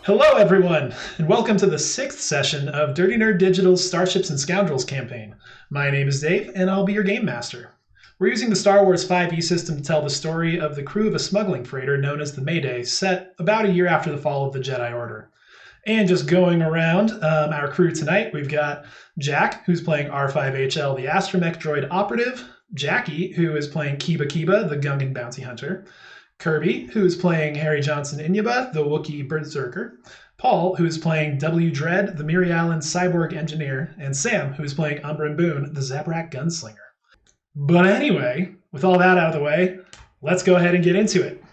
Hello, everyone, and welcome to the 6th session of Dirty Nerd Digital's Starships and Scoundrels campaign. My name is Dave, and I'll be your game master. We're using the Star Wars 5e system to tell the story of the crew of a smuggling freighter known as the Mayday, set about a year after the fall of the Jedi Order. And just going around our crew tonight, we've got Jack, who's playing R5HL, the astromech droid operative, Jackie, who is playing Kiba Kiba, the Gungan bounty hunter, Kirby, who is playing Harry Johnson Inyaba, the Wookiee Berserker, Paul, who is playing W. Dredd, the Miri Allen cyborg engineer, and Sam, who is playing Umbran Boone, the Zabrak gunslinger. But anyway, with all that out of the way, let's go ahead and get into it.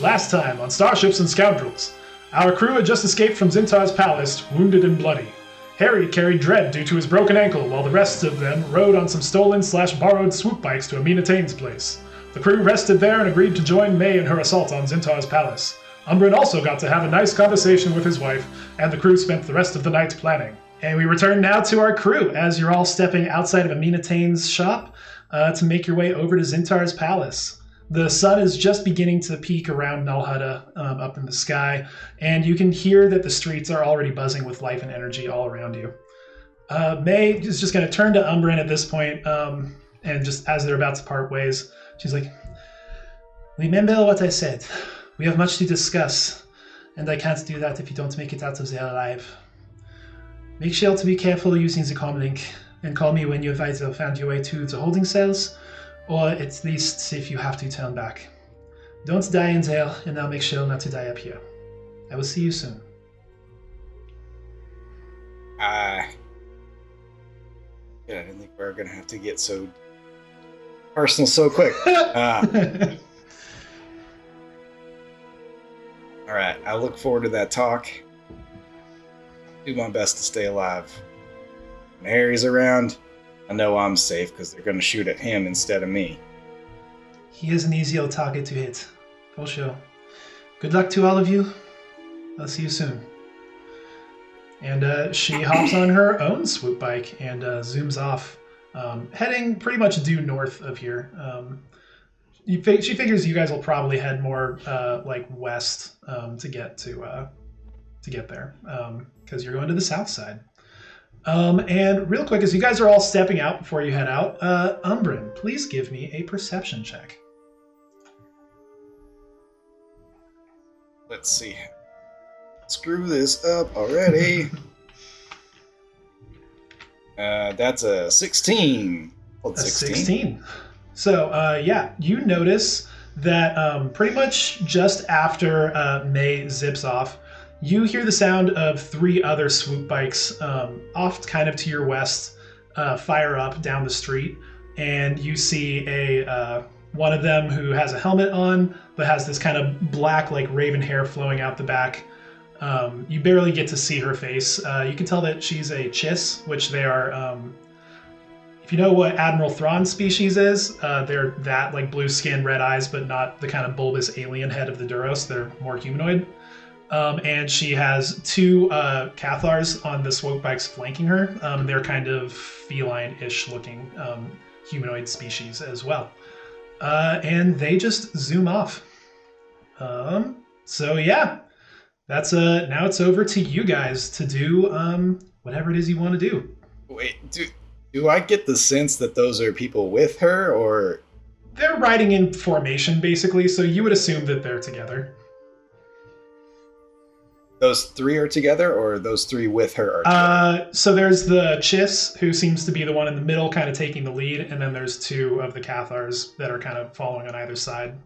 Last time on Starships and Scoundrels, our crew had just escaped from Zintar's palace, wounded and bloody. Harry carried Dredd due to his broken ankle, while the rest of them rode on some stolen/borrowed swoop bikes to Amina Tane's place. The crew rested there and agreed to join May in her assault on Zintar's palace. Umbran also got to have a nice conversation with his wife, and the crew spent the rest of the night planning. And we return now to our crew, as you're all stepping outside of Amina Tane's shop to make your way over to Zintar's palace. The sun is just beginning to peak around Null Hutta up in the sky, and you can hear that the streets are already buzzing with life and energy all around you. May is just going to turn to Umbran at this point, and just as they're about to part ways, she's like, "Remember what I said. We have much to discuss, and I can't do that if you don't make it out of there alive. Make sure to be careful using the comlink, and call me when you've either found your way to the holding cells, or at least if you have to turn back. Don't die in there, and I'll make sure not to die up here. I will see you soon." Yeah, I didn't think we were going to have to get so personal so quick. All right, I look forward to that talk. Do my best to stay alive. When Harry's around, I know I'm safe because they're going to shoot at him instead of me. He is an easier target to hit, for sure. Good luck to all of you. I'll see you soon. And she hops on her own swoop bike and zooms off, heading pretty much due north of here. She figures you guys will probably head more like west to get there, because you're going to the south side. And real quick, as you guys are all stepping out before you head out, Umbran, please give me a perception check. Let's see. Screw this up already. That's a 16. A 16. So, yeah, you notice that pretty much just after May zips off, you hear the sound of 3 other swoop bikes off kind of to your west fire up down the street, and you see one of them who has a helmet on but has this kind of black like raven hair flowing out the back. You barely get to see her face. You can tell that she's a Chiss, which they are, if you know what Admiral Thrawn's species is, they're that like blue skin, red eyes, but not the kind of bulbous alien head of the Duros. They're more humanoid. And she has 2 Cathars on the swope bikes flanking her. They're kind of feline-ish looking humanoid species as well. And they just zoom off. So yeah, that's now it's over to you guys to do whatever it is you want to do. Wait, do I get the sense that those are people with her, or? They're riding in formation, basically, so you would assume that they're together. Those 3 are together, or those 3 with her are together? So there's the Chiss, who seems to be the one in the middle, kind of taking the lead, and then there's 2 of the Cathars that are kind of following on either side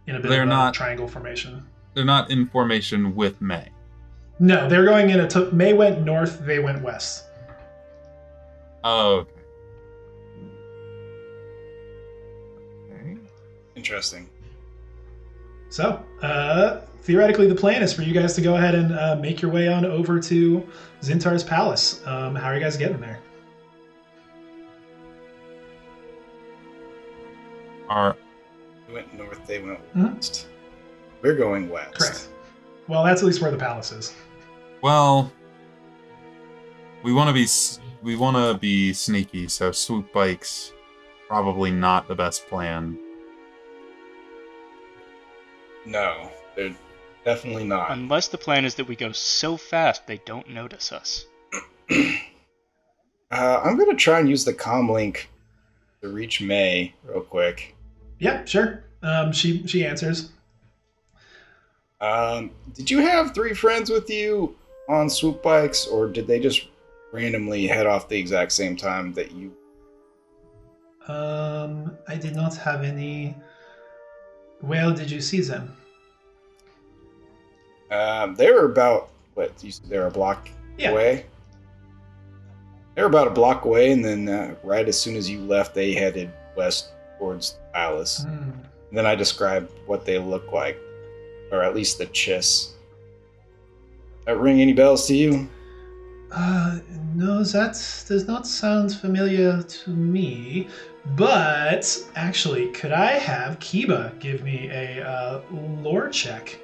in a bit of a triangle formation. They're not in formation with May. No, they're going in May went north, they went west. Oh, okay. Interesting. So, theoretically, the plan is for you guys to go ahead and make your way on over to Zintar's palace. How are you guys getting there? We went north, they went west. We're going west. Correct. Well, that's at least where the palace is. Well, we want to be sneaky, so swoop bikes probably not the best plan. No, they're Definitely not. Unless the plan is that we go so fast they don't notice us. I'm going to try and use the comm link to reach May real quick. Yeah, sure. She answers. Did you have 3 friends with you on swoop bikes, or did they just randomly head off the exact same time that you? I did not have any. Where did you see them? They were about what? You said they were a block away. They were about a block away, and then right as soon as you left, they headed west towards the palace. And then I described what they look like, or at least the chiss. That ring any bells to you? No, that does not sound familiar to me. But actually, could I have Kiba give me a lore check?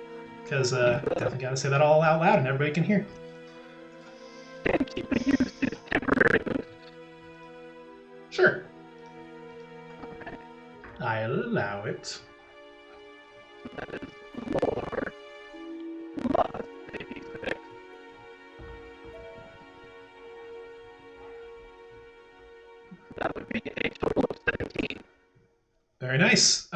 Because definitely got to say that all out loud and everybody can hear. And Kiba used his temporary boost. Sure. I'll allow it. That is lore. Plus 86. That would be a total of 17. Very nice.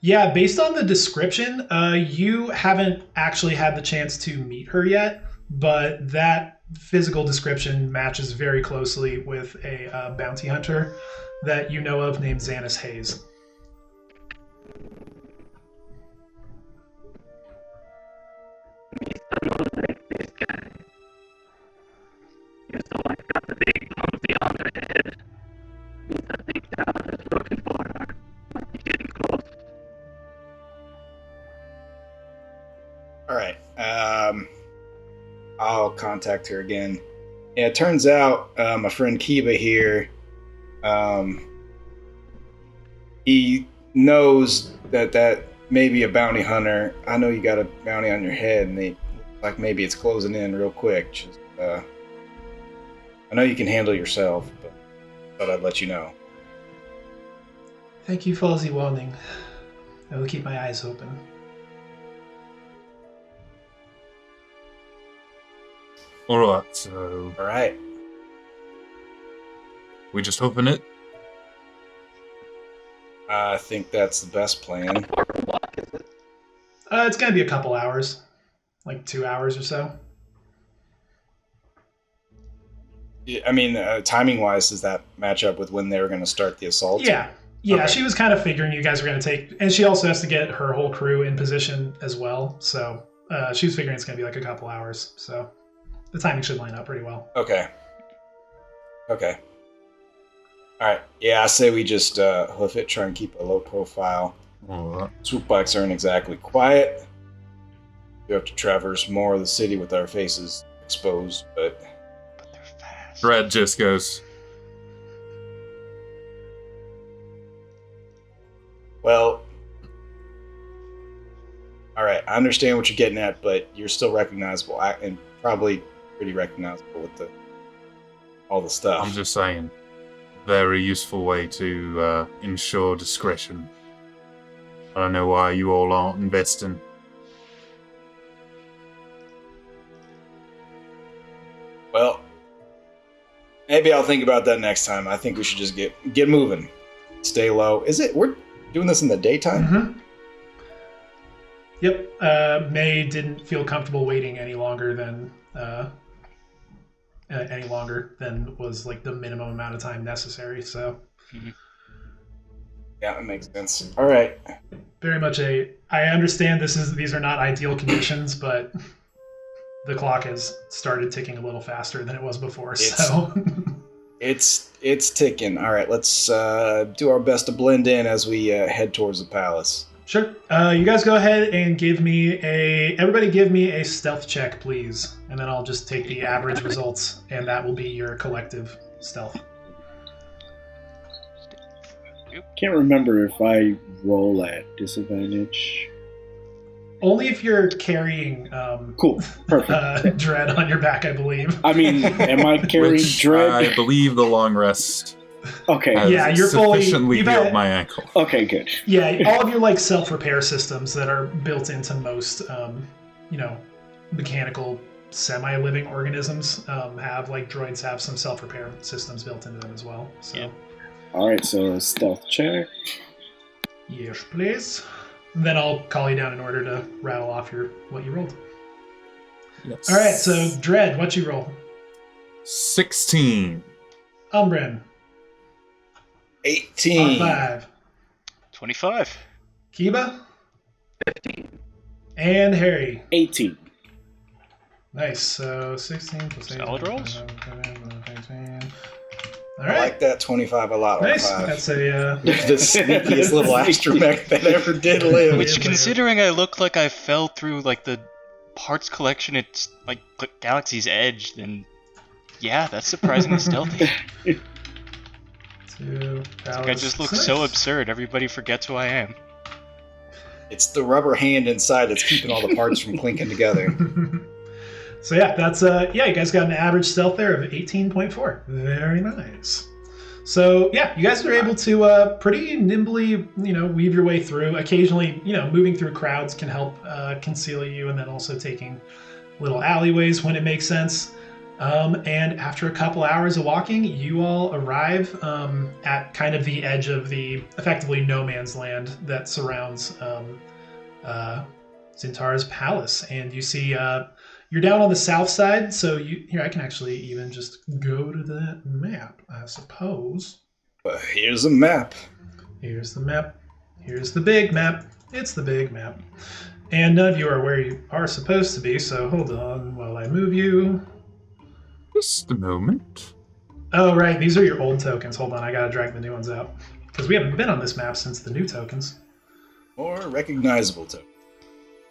Yeah, based on the description, you haven't actually had the chance to meet her yet, but that physical description matches very closely with a bounty hunter that you know of named Xanis Hayes. Me someone like this guy. You still like got the big bumpy on their head. Means I think Dallas is looking for her. Might be getting close. All right. I'll contact her again. Yeah, it turns out my friend Kiba here, he knows that may be a bounty hunter. I know you got a bounty on your head, and like maybe it's closing in real quick. Just, I know you can handle yourself, but thought I'd let you know. Thank you for the warning. I will keep my eyes open. Alright, so All right. we just open it. I think that's the best plan. It's going to be a couple hours. Like 2 hours or so. I mean, timing-wise, does that match up with when they were going to start the assault? Yeah, Okay. She was kind of figuring you guys were going to take... And she also has to get her whole crew in position as well. So she was figuring it's going to be like a couple hours. So the timing should line up pretty well. Okay. All right. Yeah, I say we just hoof it, try and keep a low profile. Alright. Swoop bikes aren't exactly quiet. We have to traverse more of the city with our faces exposed, but... But they're fast. Red just goes, Well... Alright, I understand what you're getting at, but you're still recognizable, and probably pretty recognizable with all the stuff. I'm just saying, very useful way to ensure discretion. I don't know why you all aren't investing. Well, maybe I'll think about that next time. I think we should just get moving. Stay low. We're doing this in the daytime? Mm-hmm. Yep. May didn't feel comfortable waiting any longer than was like the minimum amount of time necessary. So Yeah, that makes sense. All right. very much I understand these are not ideal conditions, but the clock has started ticking a little faster than it was before. So It's ticking. All right, let's do our best to blend in as we head towards the palace. sure. You guys go ahead and everybody give me a stealth check, please. And then I'll just take the average results, and that will be your collective stealth. Can't remember if I roll at disadvantage. Only if you're carrying Cool, perfect. dread on your back, I believe. I mean, am I carrying Which dread? I believe the long rest Okay. Yeah, you're fully sufficiently you've healed had- my ankle. Okay, good. Yeah, all of your like self-repair systems that are built into most, mechanical semi-living organisms have like droids have some self-repair systems built into them as well. So, Yeah. All right, so stealth check. yes, please. Then I'll call you down in order to rattle off what you rolled. Yes. All right, so Dread, what you roll? 16. Umbrin, 18. 5. 25. Kiba 15. and Harry. 18. Nice. So 16 plus 8. Solid rolls. All I right. like that 25 a lot. Nice. R5. That's a The sneakiest little astromech that ever did live. Which, Yeah, considering I look like I fell through like the parts collection at like Galaxy's Edge, then yeah, that's surprisingly stealthy. 2. Like, I just look so absurd. Everybody forgets who I am. It's the rubber hand inside that's keeping all the parts from clinking together. So yeah, that's you guys got an average stealth there of 18.4. Very nice. So yeah, you guys are able to pretty nimbly, weave your way through. Occasionally, moving through crowds can help conceal you, and then also taking little alleyways when it makes sense. And after a couple hours of walking, you all arrive at kind of the edge of the effectively no man's land that surrounds Zintar's palace, and you see. You're down on the south side, so I can actually even just go to that map, I suppose. But here's a map. Here's the map. Here's the big map. It's the big map. And none of you are where you are supposed to be, so hold on while I move you. Just a moment. Oh, right, these are your old tokens. Hold on, I gotta drag the new ones out. Because we haven't been on this map since the new tokens. More recognizable token.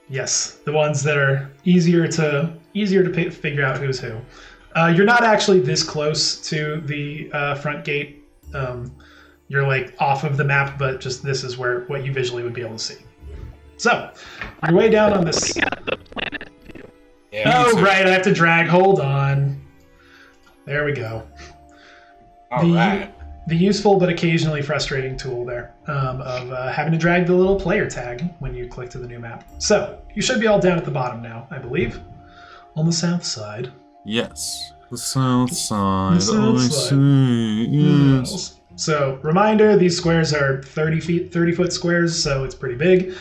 Yes, the ones that are easier to figure out who's who. You're not actually this close to the front gate. You're like off of the map, but just this is what you visually would be able to see. So, you're way down on this. Looking at the planet view. Yeah, Oh, right, I have to drag. Hold on. There we go. all right. The useful but occasionally frustrating tool there of having to drag the little player tag when you click to the new map. So, you should be all down at the bottom now, I believe. On the south side. Yes. The south side. The south I side. see. Yes. So, reminder, these squares are 30-foot squares, so it's pretty big.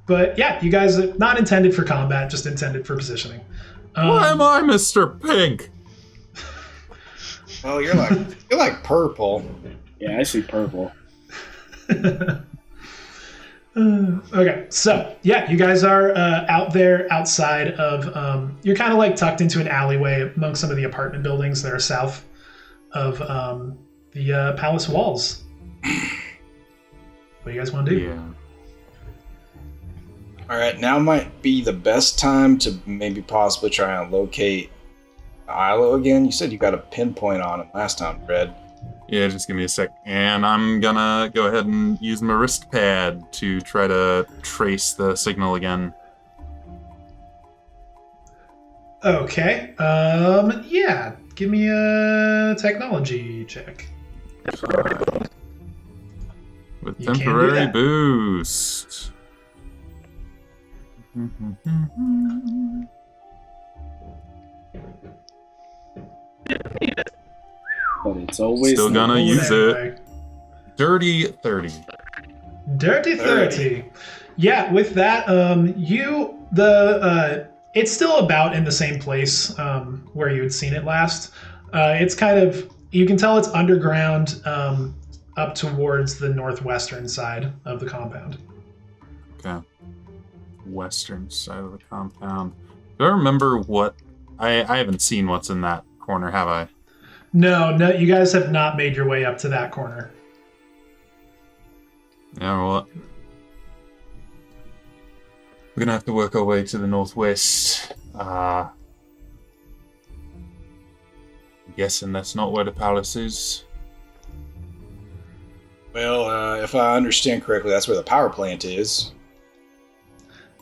But yeah, you guys are not intended for combat, just intended for positioning. Why am I Mr. Pink? Well, you're like purple. Yeah, I see purple. Okay, so yeah, you guys are out there outside of. You're kind of like tucked into an alleyway among some of the apartment buildings that are south of the palace walls. What do you guys want to do? Yeah. All right, now might be the best time to maybe possibly try and locate Ailo again. You said you got a pinpoint on him last time, Fred. Yeah, just give me a sec. And I'm gonna go ahead and use my wrist pad to try to trace the signal again. Okay. Yeah. Give me a technology check. With You can do temporary that. boost. But it's always Still gonna Roll use anyway. it. Dirty 30. Dirty 30. Yeah, with that, it's still about in the same place where you had seen it last. It's kind of, you can tell it's underground up towards the northwestern side of the compound. Okay. Western side of the compound. Do I remember what... I haven't seen what's in that corner, have I? No, you guys have not made your way up to that corner. Yeah, well... We're gonna have to work our way to the northwest. I'm guessing that's not where the palace is. Well, if I understand correctly, that's where the power plant is.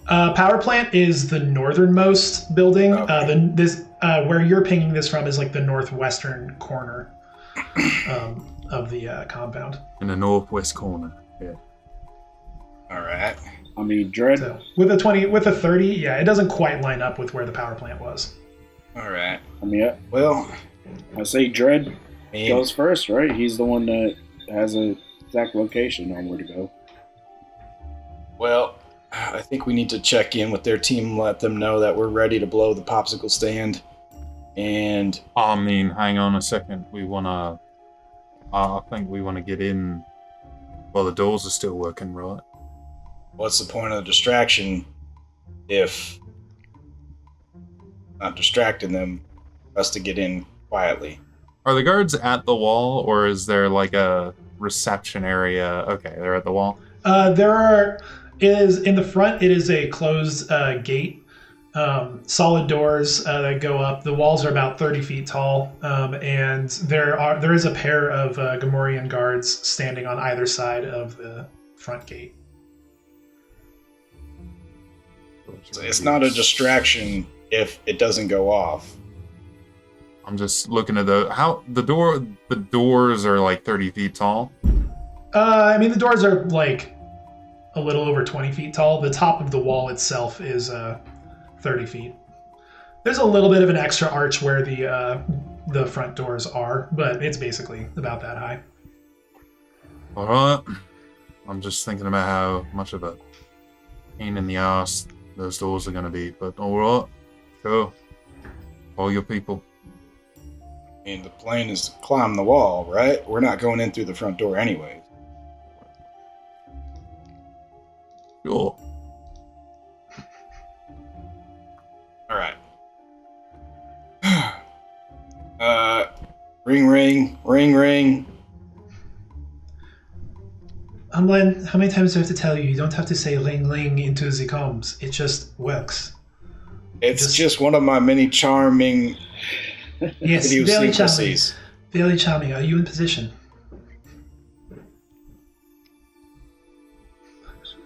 Power plant is the northernmost building. Okay. Where you're pinging this from is like the northwestern corner. of the compound. In the northwest corner. Yeah. All right. I mean, Dread. So with a 30, yeah, it doesn't quite line up with where the power plant was. All right. I mean, well, I say Dread goes first, right? He's the one that has a exact location on where to go. Well, I think we need to check in with their team, let them know that we're ready to blow the popsicle stand. And I mean, hang on a second. I think we want to get in while the doors are still working, right? what's the point of the distraction if not distracting them for us to get in quietly? Are the guards at the wall, or is there like a reception area? Okay, they're at the wall. Is in the front. It is a closed gate, solid doors that go up. The walls are about 30 feet tall, and there is a pair of Gamorrean guards standing on either side of the front gate. So it's not a distraction if it doesn't go off. I'm just looking at the doors are like 30 feet tall. I mean, the doors are like a little over 20 feet tall. The top of the wall itself is 30 feet. There's a little bit of an extra arch where the front doors are, but it's basically about that high. All right. I'm just thinking about how much of a pain in the ass those doors are going to be, but all right. Go. All your people. I mean, the plan is to climb the wall, right? We're not going in through the front door anyways. Sure. All right. Ring, ring, ring, ring. Len, how many times do I have to tell you? You don't have to say ling ling into the comms. It just works. It's just one of my many charming yes, very charming. idiosyncrasies. Very charming. Are you in position?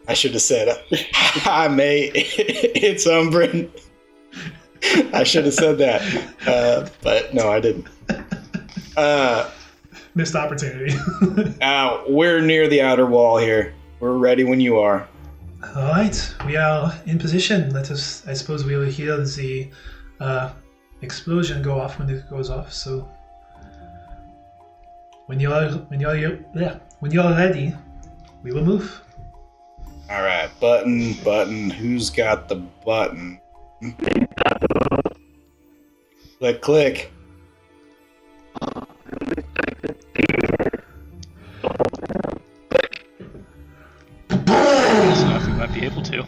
I should have said, hi, mate. It's Umbrin. I should have said that. But no, I didn't. Missed opportunity. We're near the outer wall here. We're ready when you are. All right, we are in position. I suppose we will hear the explosion go off when it goes off. So when you're ready, we will move. All right, button. Who's got the button? Click. Enough, we might be able to.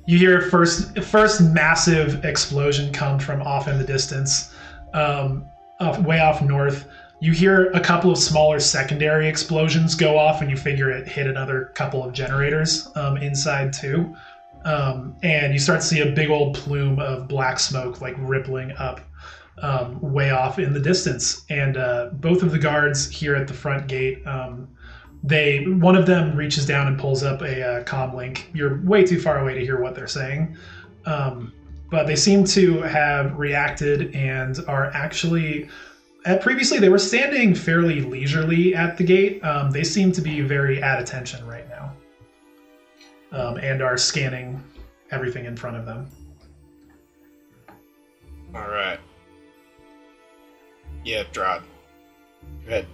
You hear first massive explosion come from off in the distance, way off north. You hear a couple of smaller secondary explosions go off, and you figure it hit another couple of generators inside too. And you start to see a big old plume of black smoke like rippling up way off in the distance. And both of the guards here at the front gate, one of them reaches down and pulls up a comm link. You're way too far away to hear what they're saying. But they seem to have reacted and are actually... previously, they were standing fairly leisurely at the gate. They seem to be very at attention right now, and are scanning everything in front of them. All right. Yeah, Drod. Red.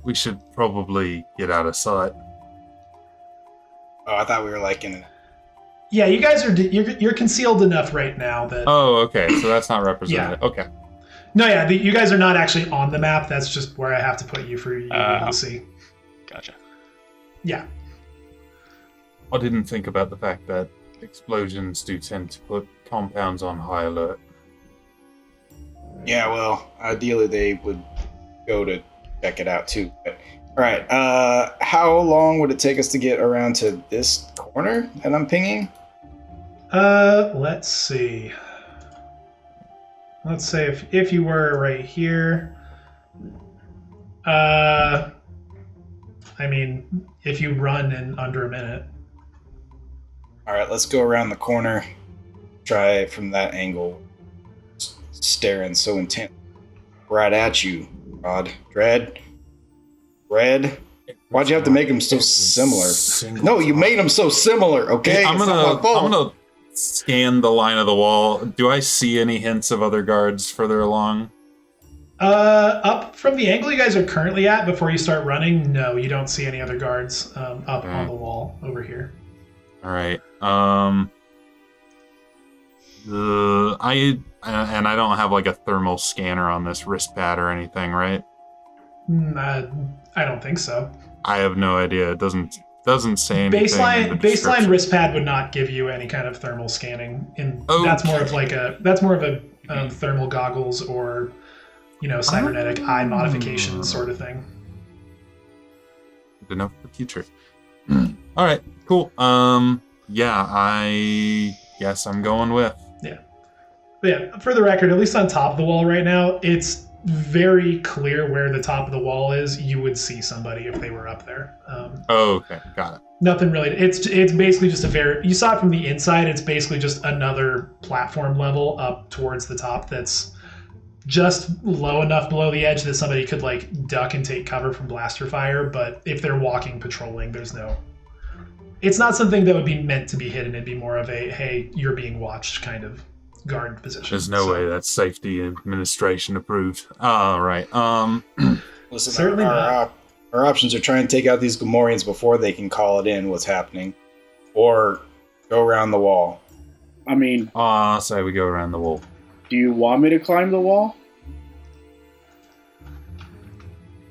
We should probably get out of sight. Oh, I thought we were like in... Yeah, you guys you're concealed enough right now that... Oh, okay, so that's not represented. Yeah. Okay. No, yeah, you guys are not actually on the map. That's just where I have to put you for you to see. Gotcha. Yeah. I didn't think about the fact that explosions do tend to put compounds on high alert. Yeah, well, ideally they would go to check it out too. But, all right, how long would it take us to get around to this corner that I'm pinging? Let's see. Let's say if you were right here, I mean, if you run in under a minute. All right, let's go around the corner. Try it from that angle. staring so intent right at you, Rod. Red. Why'd you have to make them so similar? No, you made them so similar. Okay, I'm gonna scan the line of the wall. Do I see any hints of other guards further along? Up from the angle you guys are currently at before you start running, no, you don't see any other guards up on the wall over here. All right. I don't have like a thermal scanner on this wrist pad or anything, right? I don't think so. I have no idea. It doesn't say anything. Baseline wrist pad would not give you any kind of thermal scanning. That's more of a thermal goggles or cybernetic eye modification sort of thing. Good enough for the future. All right, cool. Yeah, I guess I'm going with. Yeah. But yeah, for the record, at least on top of the wall right now, it's very clear where the top of the wall is. You would see somebody if they were up there. Okay, got it. Nothing really. It's basically just you saw it from the inside. It's basically just another platform level up towards the top that's just low enough below the edge that somebody could like duck and take cover from blaster fire. But if they're walking, patrolling, it's not something that would be meant to be hidden. It'd be more of a, hey, you're being watched kind of guard position. There's no way that's safety administration approved. All right. Listen, certainly our options are trying to take out these Gamorreans before they can call it in what's happening, or go around the wall. I mean, say we go around the wall. Do you want me to climb the wall?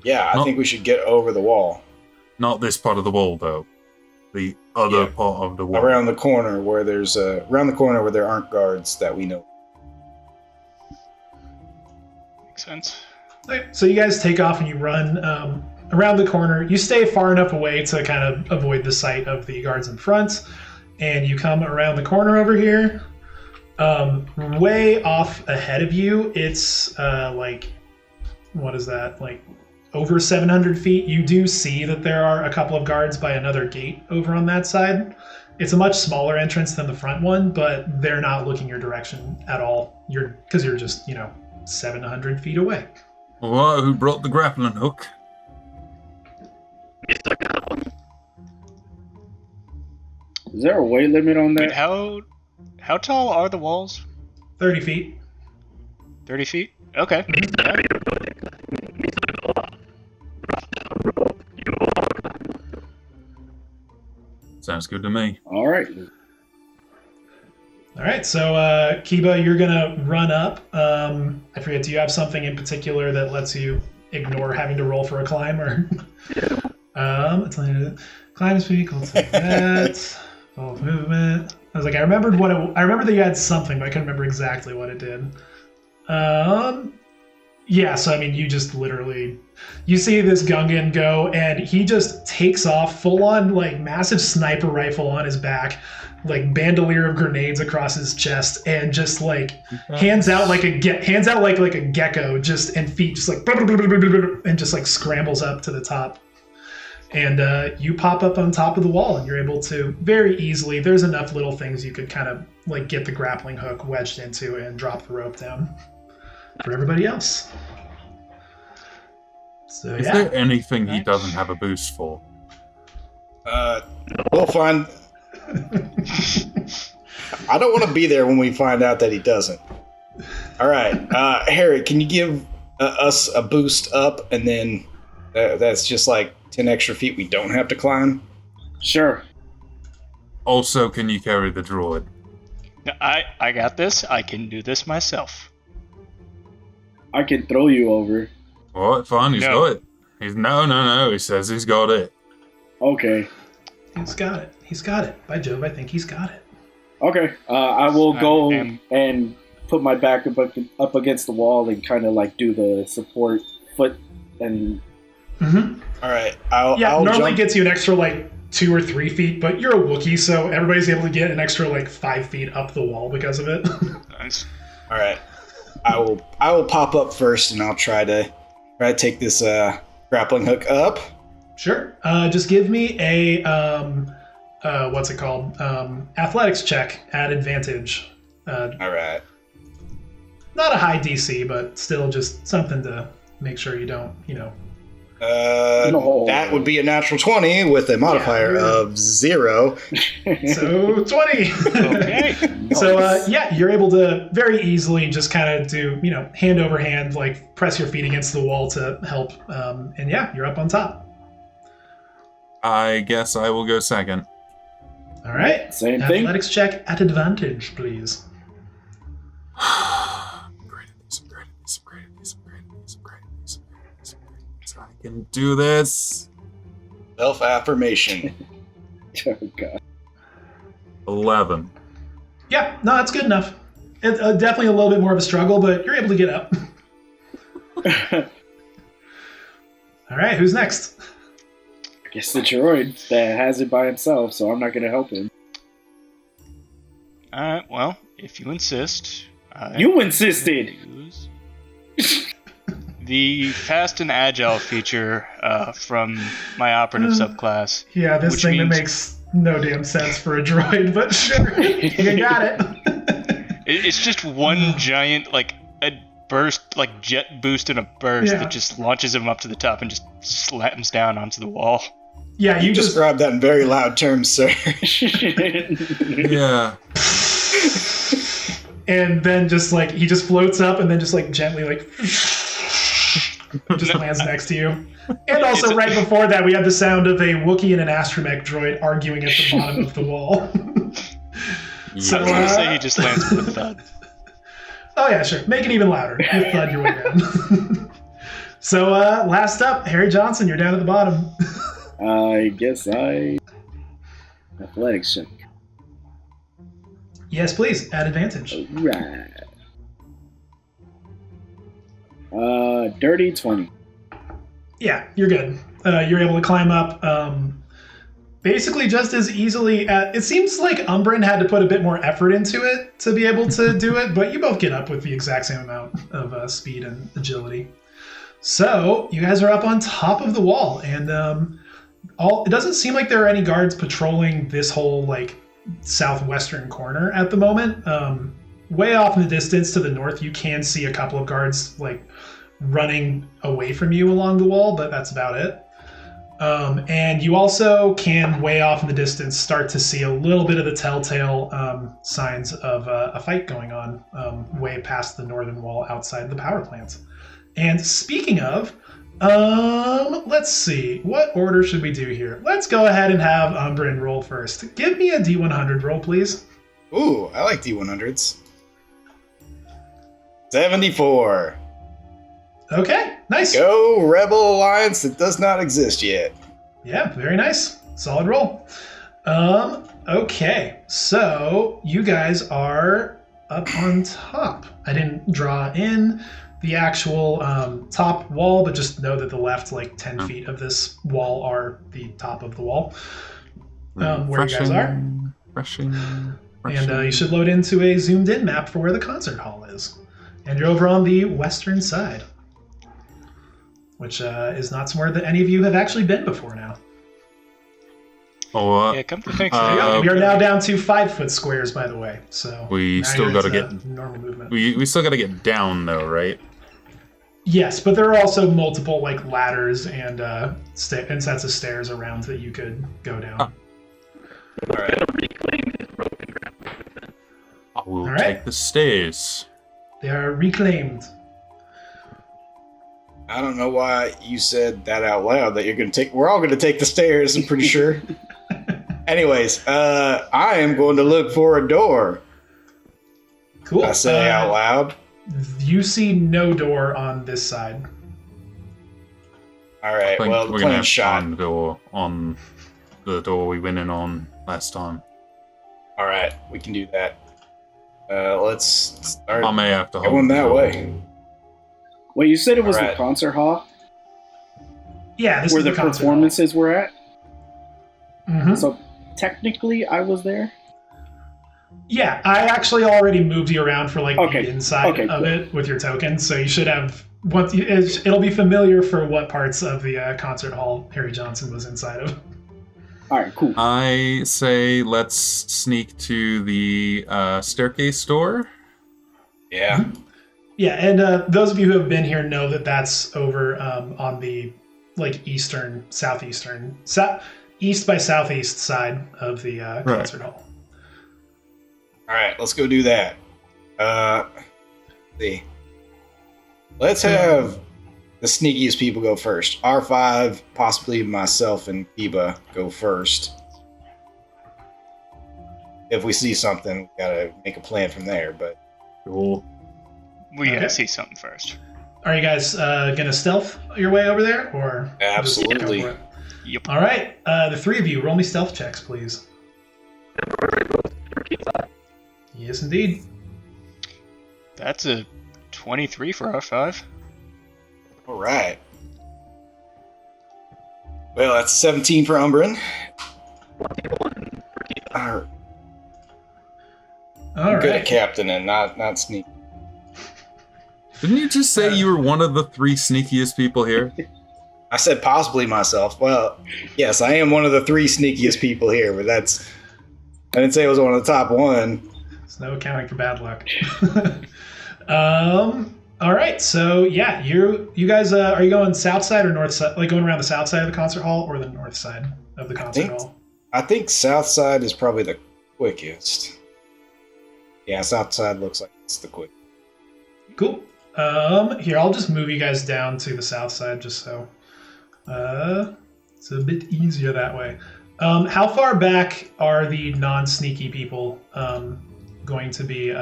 Yeah, I think we should get over the wall. Not this part of the wall, though. The other part of the wall. Around the corner where there aren't guards that we know. Makes sense. Okay, so you guys take off and you run around the corner. You stay far enough away to kind of avoid the sight of the guards in front, and you come around the corner over here. Way off ahead of you, it's what is that? Like over 700 feet. You do see that there are a couple of guards by another gate over on that side. It's a much smaller entrance than the front one, but they're not looking your direction at all. Because you're just 700 feet away. Well, who brought the grappling hook? Is there a weight limit on that? Wait, how tall are the walls? 30 feet. 30 feet? Okay. Yeah. Sounds good to me. All right. All right, so Kiba, you're gonna run up. I forget. Do you have something in particular that lets you ignore having to roll for a climb, or? Climb speed equals to that. Full movement. I was like, I remember that you had something, but I couldn't remember exactly what it did. Yeah. So I mean, you just literally, you see this Gungan go, and he just takes off full on like massive sniper rifle on his back, like bandolier of grenades across his chest, and just like hands out like a gecko, just and feet just like and just like scrambles up to the top. And you pop up on top of the wall, and you're able to very easily. There's enough little things you could kind of like get the grappling hook wedged into and drop the rope down for everybody else. So Is there anything he doesn't have a boost for? We'll find. I don't want to be there when we find out that he doesn't. All right, Harry, can you give us a boost up, and then that's just like 10 extra feet we don't have to climb? Sure. Also, can you carry the droid? I got this. I can do this myself. I can throw you over. All right, fine. He's got it. No. He says he's got it. Okay. He's got it. He's got it. By Jove, I think he's got it. Okay. I will go and put my back up against the wall and kind of like do the support foot and. Mm-hmm. All right. I'll normally jump. gets you an extra like 2 or 3 feet, but you're a Wookiee, so everybody's able to get an extra like 5 feet up the wall because of it. Nice. All right. I will pop up first, and I'll try to take this grappling hook up. Sure. Just give me a what's it called? Athletics check at advantage. All right. Not a high DC, but still just something to make sure you don't, No. That would be a natural 20 with a modifier of 0. So 20. Okay. So you're able to very easily just kind of do, hand over hand, like press your feet against the wall to help. And you're up on top. I guess I will go second. All right. Same thing. Athletics check at advantage, please. I can do this. Self-affirmation. Oh, God. 11. Yeah, no, that's good enough. It's definitely a little bit more of a struggle, but you're able to get up. All right, who's next? I guess the droid that has it by himself, so I'm not going to help him. Well, if you insist. You insisted! Use the fast and agile feature from my operative subclass. Yeah, this thing means... that makes no damn sense for a droid, but sure, you got it. It's just one giant, a burst, jet boost in a burst that just launches him up to the top and just slams down onto the wall. Yeah, you just described that in very loud terms, sir. Yeah. And then just he just floats up and then just gently just lands next to you. And also right before that we had the sound of a Wookiee and an astromech droid arguing at the bottom of the wall. So I was gonna say he just lands with a thud. Oh yeah, sure. Make it even louder. You thud your way down. So last up, Harry Johnson, you're down at the bottom. I guess athletics check. Yes, please. At advantage. Right. Dirty 20. Yeah, you're good. You're able to climb up basically just as easily. It seems like Umbrin had to put a bit more effort into it to be able to do it, but you both get up with the exact same amount of speed and agility. So you guys are up on top of the wall, and it doesn't seem like there are any guards patrolling this whole southwestern corner at the moment. Way off in the distance to the north, you can see a couple of guards running away from you along the wall, but that's about it. And you also can, way off in the distance, start to see a little bit of the telltale signs of a fight going on way past the northern wall outside the power plant. And speaking of, let's see, what order should we do here? Let's go ahead and have Umbrin roll first. Give me a D100 roll, please. Ooh, I like D100s. 74. Okay, nice. Go Rebel Alliance that does not exist yet. Yeah, very nice. Solid roll. Okay, so you guys are up on top. I didn't draw in the actual top wall, but just know that the left 10 feet of this wall are the top of the wall. Where you guys are. And you should load into a zoomed in map for where the concert hall is. And you're over on the western side, which is not somewhere that any of you have actually been before now. Oh, yeah, come to think we are now down to 5 foot squares, by the way. So we still got to get normal movement. We still got to get down though, right? Yes, but there are also multiple ladders and sets of stairs around that you could go down. All right. I will take the stairs. They are reclaimed. I don't know why you said that out loud. That we're all gonna take the stairs. I'm pretty sure. Anyways, I am going to look for a door. Cool. I say out loud. You see no door on this side. All right. Well, we're gonna have to find the door on the door we went in on last time. All right, we can do that. Let's start. I may have to going that way. Wait, you said it was the concert hall? Yeah, this where is the performances were at? Mm-hmm. So technically I was there? Yeah, I actually already moved you around for the inside of cool. it with your token, so you should have it'll be familiar for what parts of the concert hall Harry Johnson was inside of. All right, cool. I say let's sneak to the staircase door. Yeah. Yeah, and those of you who have been here know that that's over on the eastern, southeastern, east by southeast side of the concert hall. All right, let's go do that. See. Let's have the sneakiest people go first. R5, possibly myself and Kiba go first. If we see something, we gotta make a plan from there. But cool. We gotta see something first. Are you guys gonna stealth your way over there, or absolutely? Yep. All right, the three of you, roll me stealth checks, please. Yes, indeed. That's a 23 for R5. All right. Well, that's 17 for Umbrin. 21 for Kiba. All right. Good at captain and not sneaky. Didn't you just say you were one of the 3 sneakiest people here? I said possibly myself. Well, yes, I am one of the 3 sneakiest people here, but I didn't say it was one of the top 1. There's no accounting for bad luck. All right, so yeah, you guys, are you going south side or north side? Like going around the south side of the concert hall or the north side of the concert hall? I think south side is probably the quickest. Yeah, south side looks like it's the quickest. Cool. Here, I'll just move you guys down to the south side just so it's a bit easier that way. How far back are the non-sneaky people going to be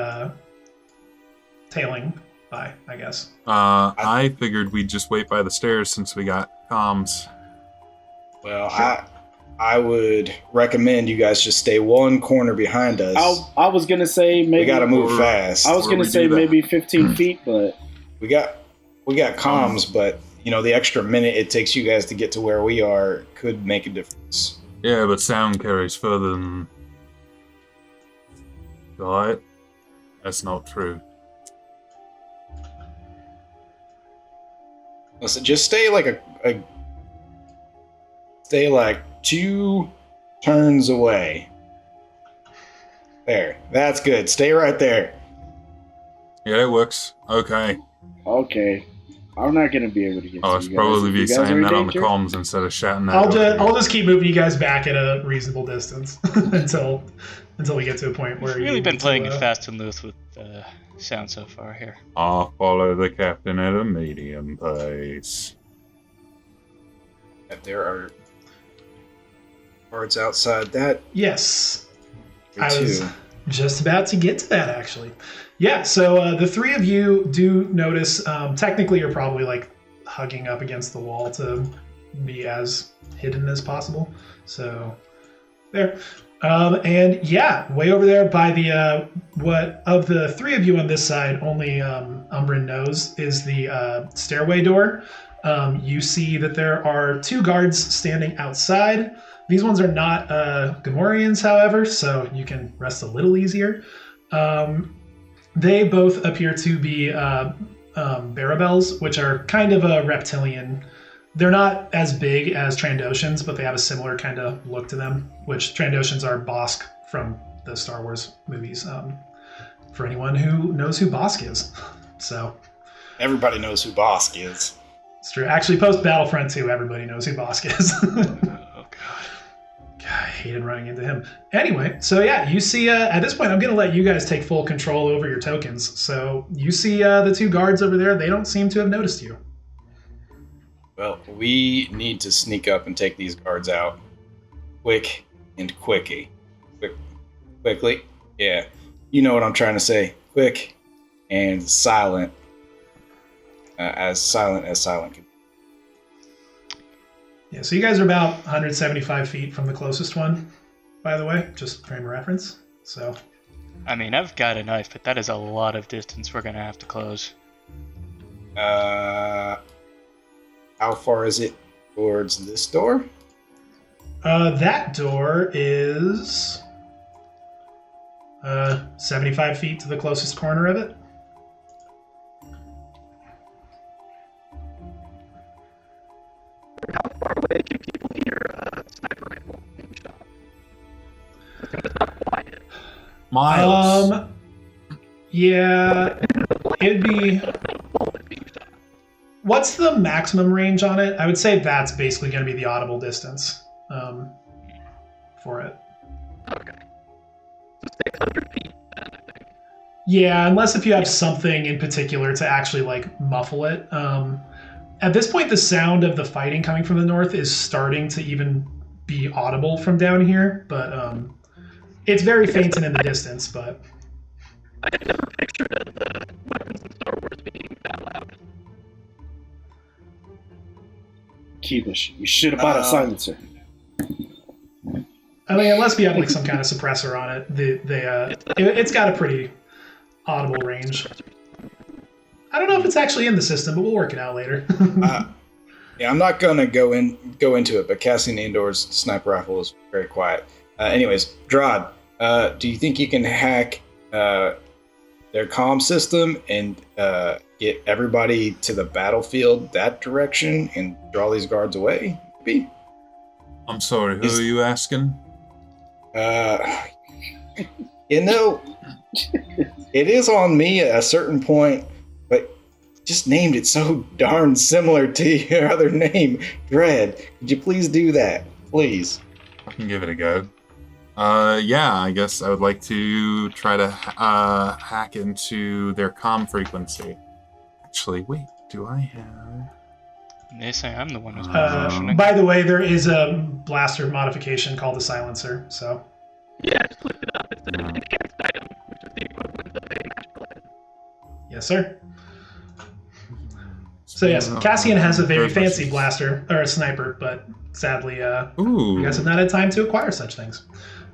tailing by, I guess? I figured we'd just wait by the stairs since we got comms. Well, sure. I would recommend you guys just stay one corner behind us. I was gonna say maybe we gotta move fast. I was gonna say maybe 15 feet, but we got comms, but the extra minute it takes you guys to get to where we are could make a difference. Yeah, but sound carries further than light. That's not true. Listen, just stay stay like 2 turns away. There. That's good. Stay right there. Yeah, it works. Okay. Okay. I'm not gonna be able to get to I you should guys. probably be saying that on the danger? comms instead of shouting that. I'll just keep moving you guys back at a reasonable distance until we get to a point where We've really been playing it fast and loose with sound so far here. I'll follow the captain at a medium pace. There are guards outside that. Yes. I was just about to get to that, actually. Yeah, so the 3 of you do notice, technically you're probably hugging up against the wall to be as hidden as possible. So there. And yeah, way over there by the, what of the 3 of you on this side, only Umbrin knows is the stairway door. You see that there are 2 guards standing outside. These ones are not Gamorreans, however, so you can rest a little easier. They both appear to be Barabels, which are kind of a reptilian. They're not as big as Trandoshans, but they have a similar kind of look to them, which Trandoshans are Bosk from the Star Wars movies, for anyone who knows who Bosk is. So everybody knows who Bosk is. It's true. Actually, post Battlefront 2, everybody knows who Bosk is. Oh, God. I hated running into him. Anyway, so yeah, you see, at this point, I'm going to let you guys take full control over your tokens. So you see the 2 guards over there. They don't seem to have noticed you. Well, we need to sneak up and take these guards out. Quick and quickly. Quickly? Yeah. You know what I'm trying to say. Quick and silent. As silent can. Yeah, so you guys are about 175 feet from the closest one, by the way, just frame of reference. So, I mean, I've got a knife, but that is a lot of distance we're going to have to close. How far is it towards this door? That door is 75 feet to the closest corner of it. How far away can people hear a sniper rifle being shot? It's not quiet. Miles. Yeah. it'd be... What's the maximum range on it? I would say that's basically going to be the audible distance for it. Okay. So 600 feet then, I think. Yeah, unless if you have something in particular to actually like muffle it. At this point, the sound of the fighting coming from the north is starting to even be audible from down here, but it's very faint and in the distance. But I had never pictured the weapons in Star Wars being that loud. Keebish, you should have bought a silencer. I mean, unless we have like some kind of suppressor on it, it's got a pretty audible range. I don't know if it's actually in the system, but we'll work it out later. Yeah, I'm not gonna go into it, but Cassian Andor's sniper rifle is very quiet. Anyways, Drod, do you think you can hack their comm system and get everybody to the battlefield that direction and draw these guards away? Maybe? I'm sorry, who are you asking? It is on me at a certain point, but just named it so darn similar to your other name, Dread. Could you please do that? Please. I can give it a go. Yeah, I guess I would like to try to hack into their comm frequency. Actually, wait, do I have... They say I'm the one who's malfunctioning. By the way, there is a blaster modification called a silencer, so... Yeah, I just looked it up. It's an enhanced item, which is the equivalent of a magical item. Yes, sir. So yes, Cassian has a very fancy blaster, or a sniper, but sadly, you guys have not had time to acquire such things.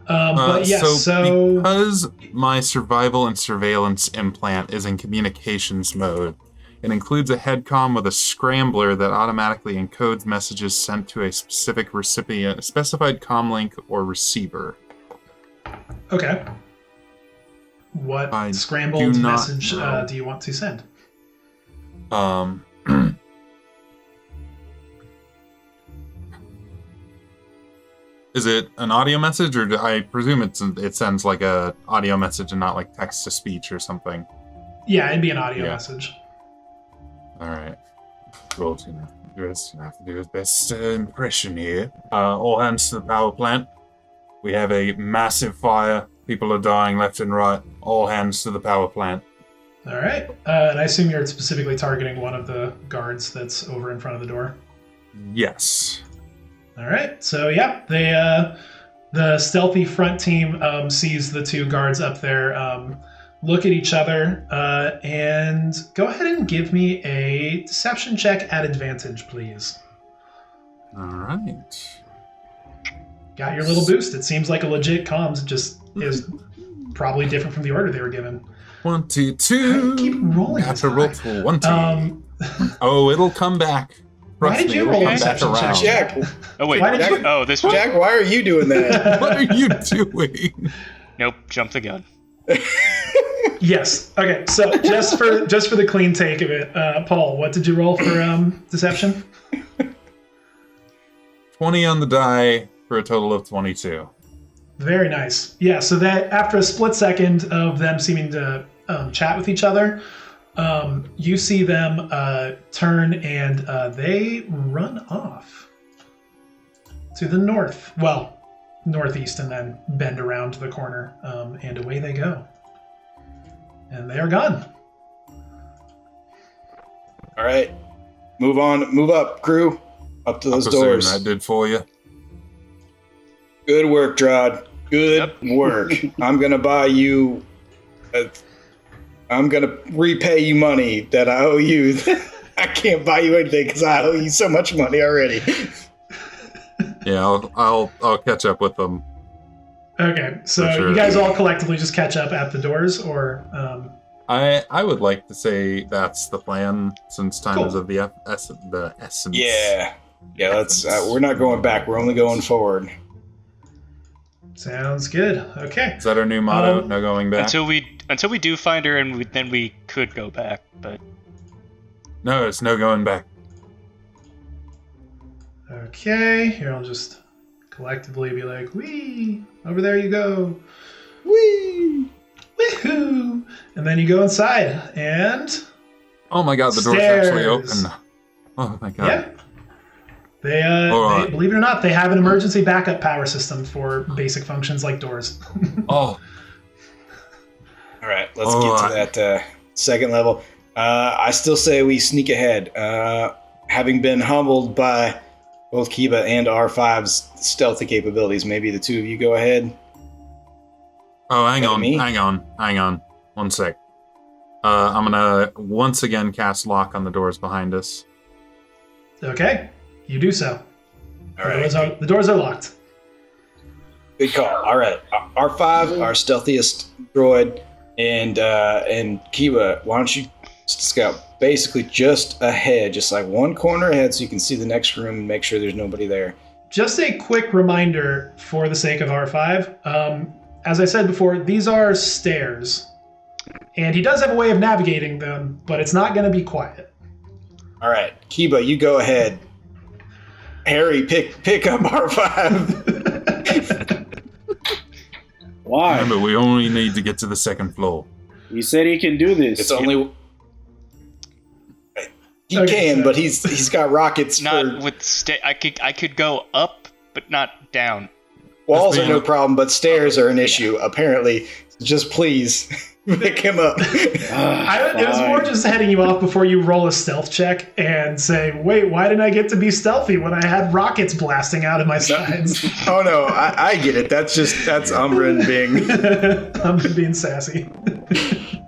But yes, so... Because my survival and surveillance implant is in communications mode, it includes a headcom with a scrambler that automatically encodes messages sent to a specific recipient, specified comlink or receiver. Okay. What scrambled message do you want to send? Is it an audio message, or I presume it sends like a audio message and not like text to speech or something? Yeah, it'd be an audio message. All right. Roll's gonna have to do his best impression here. All hands to the power plant. We have a massive fire. People are dying left and right. All hands to the power plant. All right. And I assume you're specifically targeting one of the guards that's over in front of the door? Yes. All right. So, yeah, the stealthy front team sees the two guards up there, look at each other, and go ahead and give me a deception check at advantage, please. All right. Got your little boost. It seems like a legit comms. It just is probably different from the order they were given. 22. Keep rolling. Have to roll 20. Oh, it'll come back. Why did you roll a deception check? Jack. Oh wait. This one. Jack, why are you doing that? What are you doing? Nope. Jump the gun. Yes. Okay. So just for the clean take of it, Paul, what did you roll for deception? 20 on the die for a total of 22. Very nice. Yeah. So that after a split second of them seeming to chat with each other, you see them turn and they run off to the north. Well, northeast, and then bend around the corner, and away they go. And they are gone. All right. Move on. Move up, crew. Up to those doors. That did for you. Good work, Drod. Good work. I'm going to buy you... I'm going to repay you money that I owe you. I can't buy you anything because I owe you so much money already. Yeah, I'll catch up with them. Okay, so sure. You guys all collectively just catch up at the doors, or... I would like to say that's the plan, since time is of the essence. Yeah, let's... we're not going back, we're only going forward. Sounds good. Okay. Is that our new motto? No going back? Until we do find her, and then we could go back, but... No, it's no going back. Okay, here I'll just collectively be like, wee! Over there you go. Wee! Woohoo! And then you go inside, and... Oh my god, the door's actually open. Oh my god. Yeah. They believe it or not, they have an emergency backup power system for basic functions like doors. Oh. All right, let's get to that second level. I still say we sneak ahead. Having been humbled by both Kiba and R5's stealthy capabilities, maybe the two of you go ahead. Oh, hang on. 1 sec. I'm gonna once again cast lock on the doors behind us. Okay, you do so. All right. The doors are locked. Good call. All right, R5, our stealthiest droid, and Kiba, why don't you scout basically just ahead, just like one corner ahead, so you can see the next room and make sure there's nobody there. Just a quick reminder for the sake of R5. As I said before, these are stairs. And he does have a way of navigating them, but it's not going to be quiet. All right, Kiba, you go ahead. Harry, pick up R5. Why? Remember, we only need to get to the second floor. He said he can do this. It's only... He can, but he's got rockets. Not with I could go up, but not down. Walls are no problem, but stairs are an issue, apparently. Just please pick him up. It was more just heading you off before you roll a stealth check and say, wait, why didn't I get to be stealthy when I had rockets blasting out of my sides? Oh no, I get it. That's Umbran being... Umbran being sassy.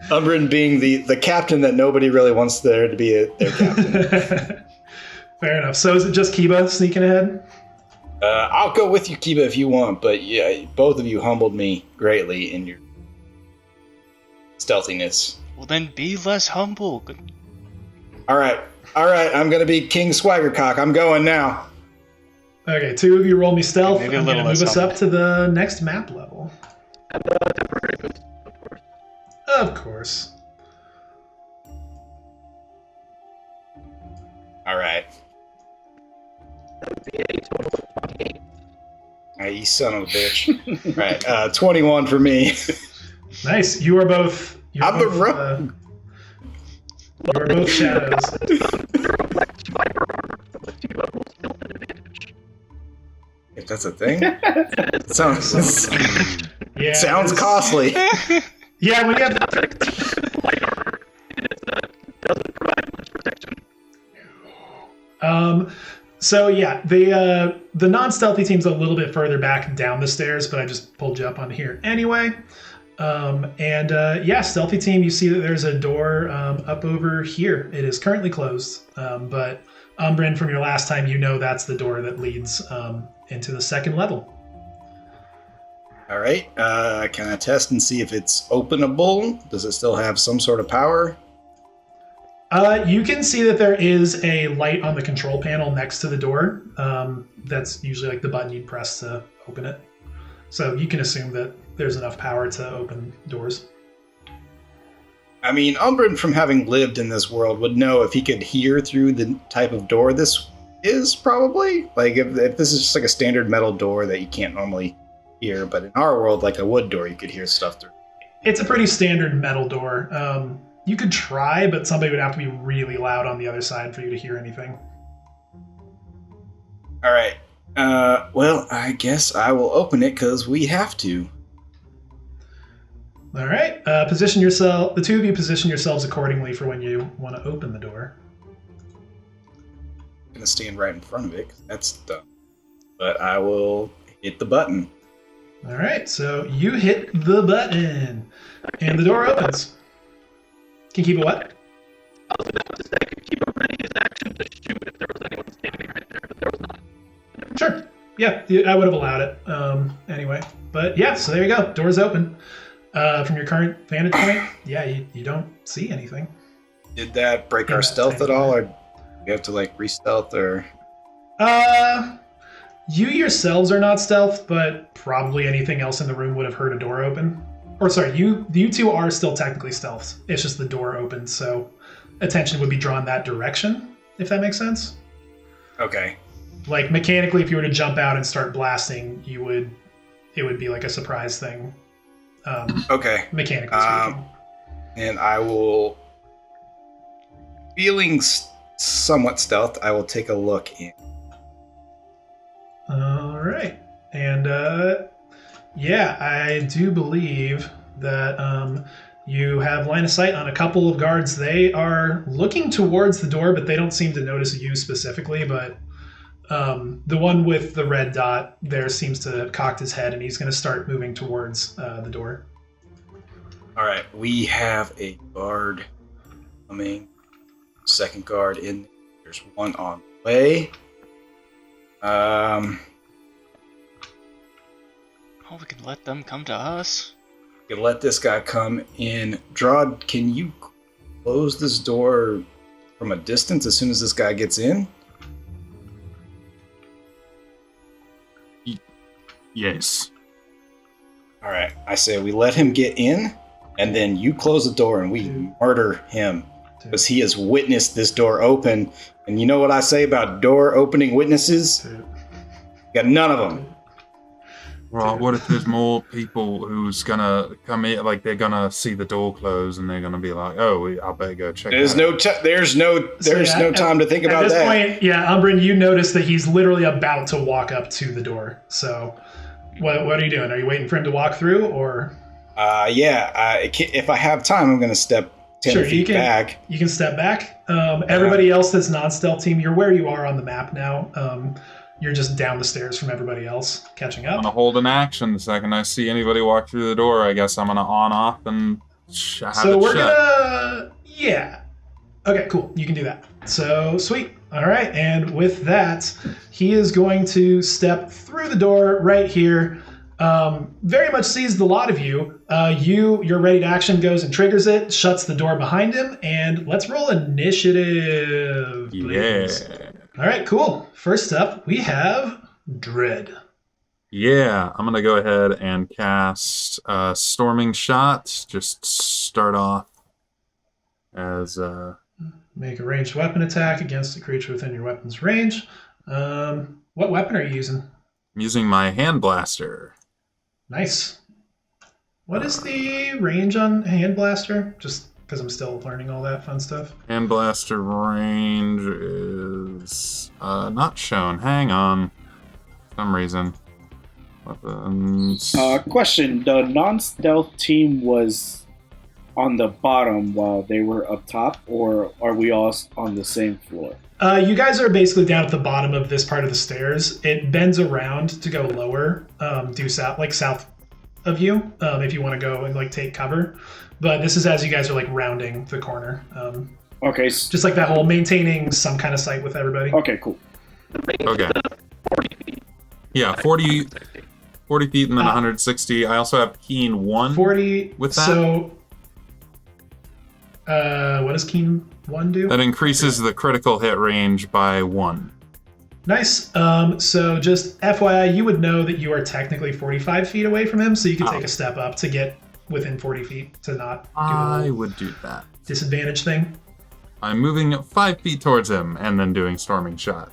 Umbran being the captain that nobody really wants there to be their captain. Fair enough. So is it just Kiba sneaking ahead? I'll go with you, Kiba, if you want, but yeah, both of you humbled me greatly in your stealthiness. Well, then be less humble. All right, I'm gonna be King Swaggercock. I'm going now. Okay, two of you roll me stealth. Maybe I'm gonna move us up to the next map level. Temporary boost, of course. Of course. All right. That would be a total of 28. All right, you son of a bitch. All right, 21 for me. Nice. You are both. You are both shadows. If that's a thing, sounds costly. Yeah, when you have light armor, it doesn't provide much protection. So yeah, the non-stealthy team's a little bit further back down the stairs, but I just pulled you up on here anyway. Stealthy team, you see that there's a door up over here. It is currently closed, but Umbran, from your last time, you know that's the door that leads into the second level. All right, can I test and see if it's openable? Does it still have some sort of power? You can see that there is a light on the control panel next to the door. That's usually like the button you'd press to open it. So you can assume that there's enough power to open doors. I mean, Umbran, from having lived in this world, would know if he could hear through the type of door this is, probably. Like, if this is just like a standard metal door that you can't normally hear, but in our world, like a wood door, you could hear stuff through. It's a pretty standard metal door. You could try, but somebody would have to be really loud on the other side for you to hear anything. All right. Well, I guess I will open it because we have to. All right. Position yourself. The two of you position yourselves accordingly for when you want to open the door. I'm going to stand right in front of it because that's done. But I will hit the button. All right. So you hit the button, and the door opens. Can you keep it what? I was about to say, I could keep a ready his action to shoot if there was anyone standing right there, but there was not. Sure. Yeah, I would have allowed it anyway. But yeah, so there you go. Door's open. From your current vantage point, yeah, you don't see anything. Did that break our stealth at all, or do we have to like re-stealth, or? You yourselves are not stealth, but probably anything else in the room would have heard a door open. Or sorry, you two are still technically stealthed. It's just the door opened, so attention would be drawn that direction, if that makes sense. Okay. Like mechanically, if you were to jump out and start blasting, it would be like a surprise thing. Okay. Mechanically speaking. And I will, feeling somewhat stealth, I will take a look in. All right. And yeah, I do believe that you have line of sight on a couple of guards. They are looking towards the door, but they don't seem to notice you specifically. But the one with the red dot there seems to have cocked his head, and he's going to start moving towards the door. All right, we have a guard coming. Second guard in. There's one on the way. Oh, we can let them come to us. We can let this guy come in. Drod, can you close this door from a distance as soon as this guy gets in? Yes. All right, I say we let him get in, and then you close the door and we murder him because he has witnessed this door open. And you know what I say about door opening witnesses? Got none of them. Well, what if there's more people who's gonna come in, like they're gonna see the door close and they're gonna be like, "Oh, I better go check." There's no time to think about that. At this point, yeah, Umbrin, you notice that he's literally about to walk up to the door. So, what are you doing? Are you waiting for him to walk through, or? If I have time, I'm gonna step 10 feet back. You can step back. Everybody else that's non-stealth team, you're where you are on the map now. You're just down the stairs from everybody else, catching up. I'm gonna hold an action the second I see anybody walk through the door. I guess I'm gonna on-off and have it shut. So we're gonna... Yeah. Okay, cool. You can do that. So, sweet. All right, and with that, he is going to step through the door right here. Very much sees the lot of you. Your ready to action goes and triggers it, shuts the door behind him, and let's roll initiative, please. Yeah. All right, cool. First up, we have Dread. Yeah, I'm going to go ahead and cast Storming Shot. Just start off as... Make a ranged weapon attack against a creature within your weapon's range. What weapon are you using? I'm using my Hand Blaster. Nice. What is the range on Hand Blaster? Just because I'm still learning all that fun stuff. Hand Blaster range is not shown. Hang on. For some reason. Weapons. Question. The non-stealth team was on the bottom while they were up top, or are we all on the same floor? You guys are basically down at the bottom of this part of the stairs. It bends around to go lower, due south, like south of you, if you want to go and like take cover. But this is as you guys are like rounding the corner. Okay. Just like that whole maintaining some kind of sight with everybody. Okay, cool. Okay. Yeah, 40 feet and then 160. I also have Keen 1 40 with that. So, what does Keen 1 do? That increases the critical hit range by 1. Nice. So just FYI, you would know that you are technically 45 feet away from him, so you can take a step up to get within 40 feet to not do I would do that. Disadvantage thing. I'm moving 5 feet towards him and then doing Storming Shot,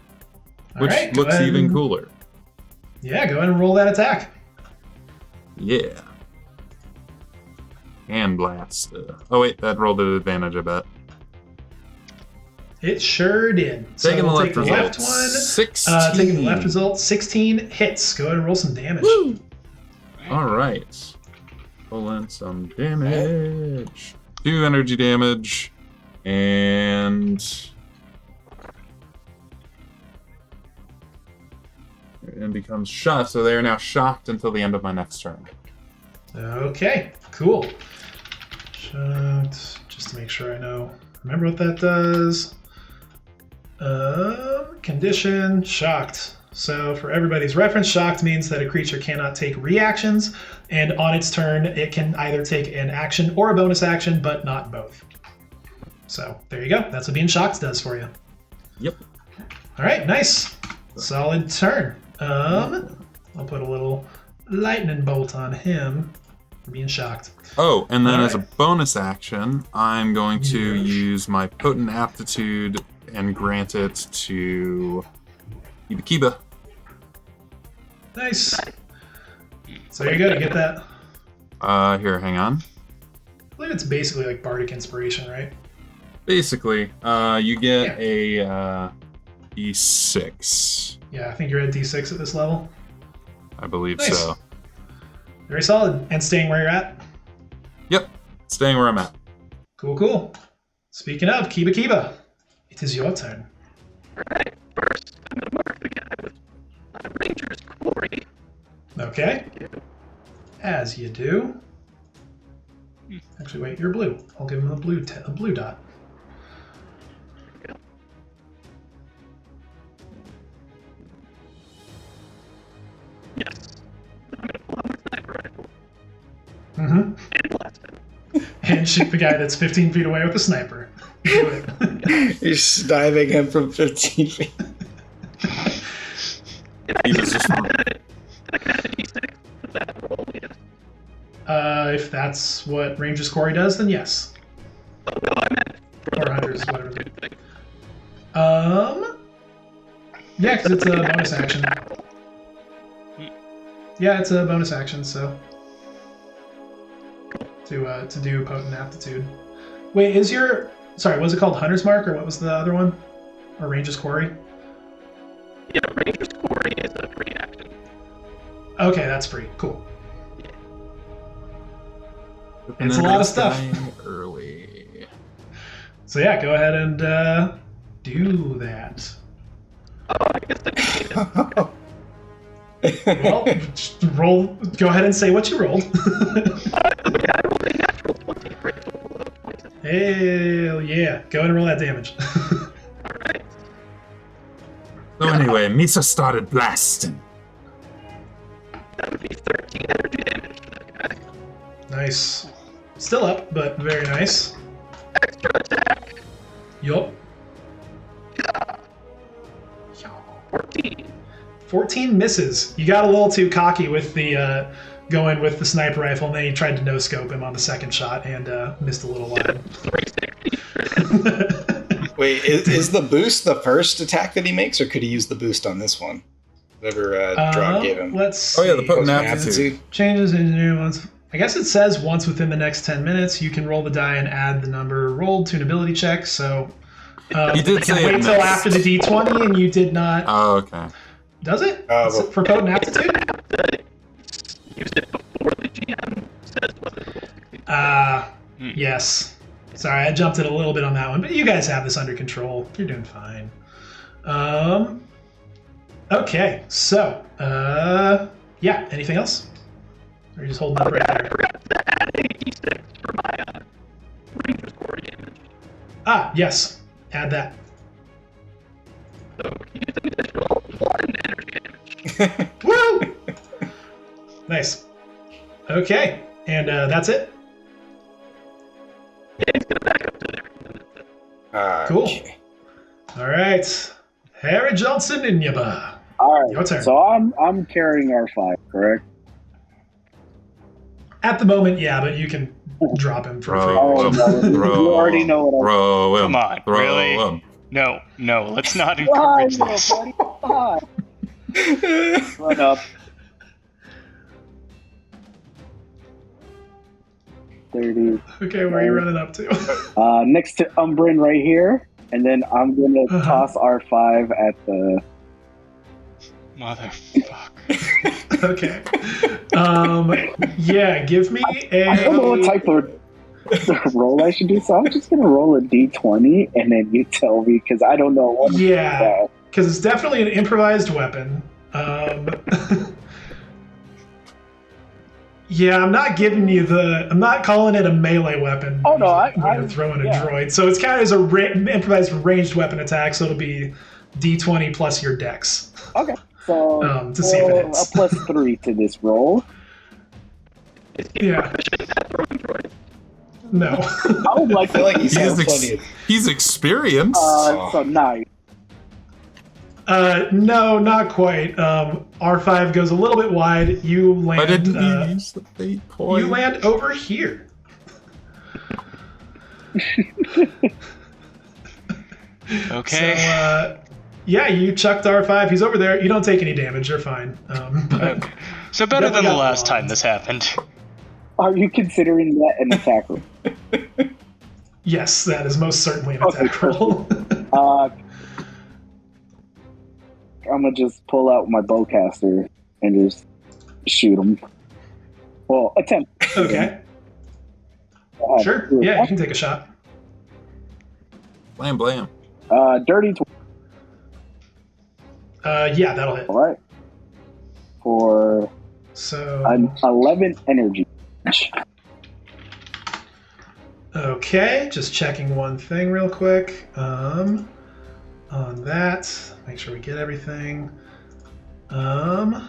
which looks even cooler. Yeah, go ahead and roll that attack. Yeah. Hand Blast. Oh wait, that rolled an advantage, I bet. It sure did. Taking the left result. result. 16. Taking the left result. 16 hits. Go ahead and roll some damage. Woo! All right. Roll in some damage. 2 energy damage. And becomes shocked. So they are now shocked until the end of my next turn. Okay, cool. Shocked. Just to make sure I know. Remember what that does. Condition, shocked. So for everybody's reference, shocked means that a creature cannot take reactions, and on its turn, it can either take an action or a bonus action, but not both. So there you go. That's what being shocked does for you. Yep. All right, nice. Solid turn. I'll put a little lightning bolt on him for being shocked. Oh, and then as a bonus action, I'm going to use my Potent Aptitude and grant it to Kiba. Nice. So you're good. You get that Here, hang on. I believe it's basically like bardic inspiration, right? Basically, you get a D6. Yeah, I think you're at D6 at this level. I believe Nice. so. Very solid. And staying where you're at? Yep, staying where I'm at. Cool. Speaking of, Kiba, it is your turn. Alright, first, I'm gonna mark the guy with my Ranger's Quarry. Okay. As you do. Actually, wait, you're blue. I'll give him a blue dot. Yes. I'm gonna pull out my sniper rifle. Mm-hmm. And blast him. And shoot the guy that's 15 feet away with a sniper. Do it. You're diving him from 15 feet. He was just I can add a D6 to that roll, yes. If that's what Ranger's Quarry does, then yes. Oh, no, I meant for Or Hunter's, whatever. the thing. Yeah, because it's a bonus action. Yeah, it's a bonus action, so to do potent aptitude. Wait, was it called Hunter's Mark, or what was the other one? Or Ranger's Quarry? Yeah, Ranger's Quarry is a free action. Okay, that's free. Cool. And It's then a lot of next stuff. guy Early. So yeah, go ahead and do that. Oh, I guess I can Well, just roll. Go ahead and say what you rolled. Okay, I rolled a natural 20 for a total of 27. Hell yeah! Go ahead and roll that damage. Alright. So anyway, Misa started blasting. That would be 13 energy damage for that guy. Nice. Still up, but very nice. Extra attack. Yup. 14. 14 misses. You got a little too cocky with the going with the sniper rifle, and then you tried to no scope him on the second shot and missed a little wide. 360. Wait, is the boost the first attack that he makes, or could he use the boost on this one? Whatever Drog gave him. Let's see. Oh yeah, the potent Potent aptitude. Changes in once. I guess it says once within the next 10 minutes, you can roll the die and add the number rolled to an ability check. So He did say wait it till missed. after the D20, and you did not. Oh, okay. Does it? Oh, Is it for potent aptitude? Use it before the GM says whether the Yes. Sorry, I jumped it a little bit on that one, but you guys have this under control. You're doing fine. Okay, so, yeah, anything else? Or are you just holding up right I there? forgot to add a D6 for my Ranger's Quarry damage. Ah, yes. Add that. So use an additional 1 energy damage. Woo! Nice. Okay, and that's it. Yeah, he's gonna back up to there. Cool. Okay. All right. Harry Johnson in Yaba. All Your right, turn. so I'm carrying R5, correct? At the moment, yeah, but you can drop him for free. Throw Oh, him. no, Throw you already him. know what I'm Throw him. Come on, Throw really? him. No, let's not Why, encourage this. buddy? Why? Run up. 30. Okay, where are you running up to? Next to Umbrin right here, and then I'm gonna Uh-huh. toss R5 at the. Motherfucker. Okay. Yeah, give me I don't know what a. type of roll I should do, so I'm just gonna roll a D20, and then you tell me because I don't know what. Yeah, because it's definitely an improvised weapon. Yeah, I'm not giving you I'm not calling it a melee weapon. Oh, no, I'm I throwing a yeah. droid. So it's kind of as a improvised ranged weapon attack, so it'll be D20 plus your dex. Okay, so To see if it roll hits. a +3 to this roll. Yeah. No. I would like I feel like to. he's He's, had plenty of. he's experienced. So 9. No, not quite. R5 goes a little bit wide. You Why land. didn't you use the fate point? You land over here. Okay. So, yeah, you chucked R5. He's over there. You don't take any damage. You're fine. But Okay. So better than the Definitely got last time lost. this happened. Are you considering that an attack roll? Yes, that is most certainly an attack roll. I'm gonna just pull out my bowcaster and just shoot him. Well, attempt. Okay. Sure. Yeah, you can take a shot. Blam, blam. Dirty 20. Yeah, that'll hit. All right. For an 11 energy. Okay, just checking one thing real quick. On that, make sure we get everything. Oh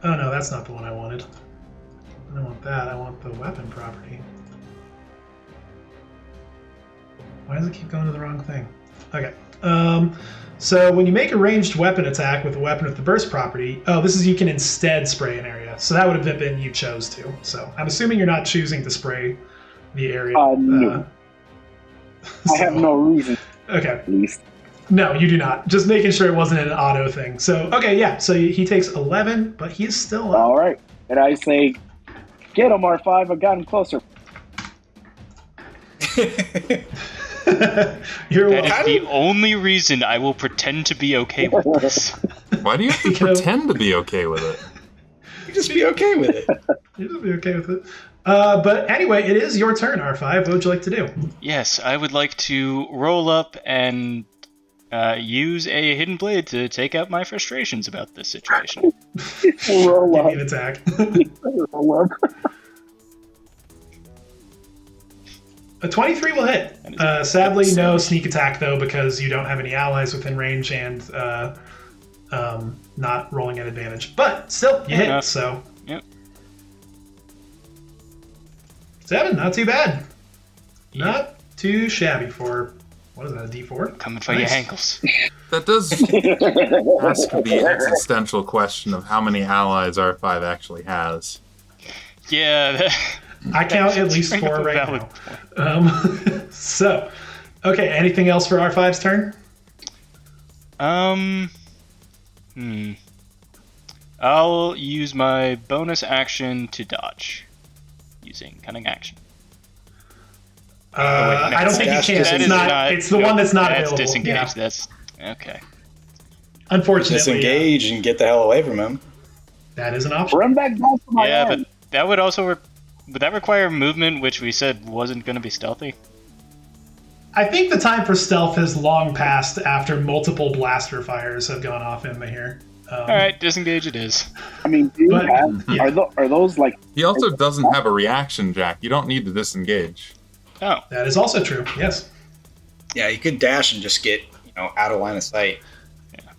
no, that's not the one I wanted. I don't want that. I want the weapon property. Why does it keep going to the wrong thing? Okay. So when you make a ranged weapon attack with a weapon with the burst property, this is you can instead spray an area. So that would have been you chose to. So I'm assuming you're not choosing to spray the area. No. I have no reason. Okay. At least. No, you do not. Just making sure it wasn't an auto thing. So, okay, yeah. So he takes 11, but he is still up. All right. And I say, get him, R5. I got him closer. That is the only reason I will pretend to be okay with this. Why do you have to pretend to be okay with it? You just be okay with it. You just be okay with it. But anyway, it is your turn, R5. What would you like to do? Yes, I would like to roll up and use a hidden blade to take out my frustrations about this situation. Roll up. Give me an attack. Roll up. A 23 will hit. Sadly, no sneak attack, though, because you don't have any allies within range and not rolling at advantage. But still, you hit, so... Yep. 7, not too bad. Yep. Not too shabby for... What is that, a D4? Coming for your ankles. That does ask the existential question of how many allies R5 actually has. Yeah, I count at least 4 right now. So, okay, anything else for R5's turn? I'll use my bonus action to dodge using cunning action. I don't think you can. It's the one that's not available. That's disengaged. Yeah. That's okay. Unfortunately, disengage and get the hell away from him. That is an option. Run back down to my arm. But that would also would that require movement, which we said wasn't going to be stealthy? I think the time for stealth has long passed after multiple blaster fires have gone off in here. All right, disengage it is. I mean, are those like... He also doesn't have a reaction, Jack. You don't need to disengage. Oh. That is also true, yes. Yeah, you could dash and just get, out of line of sight.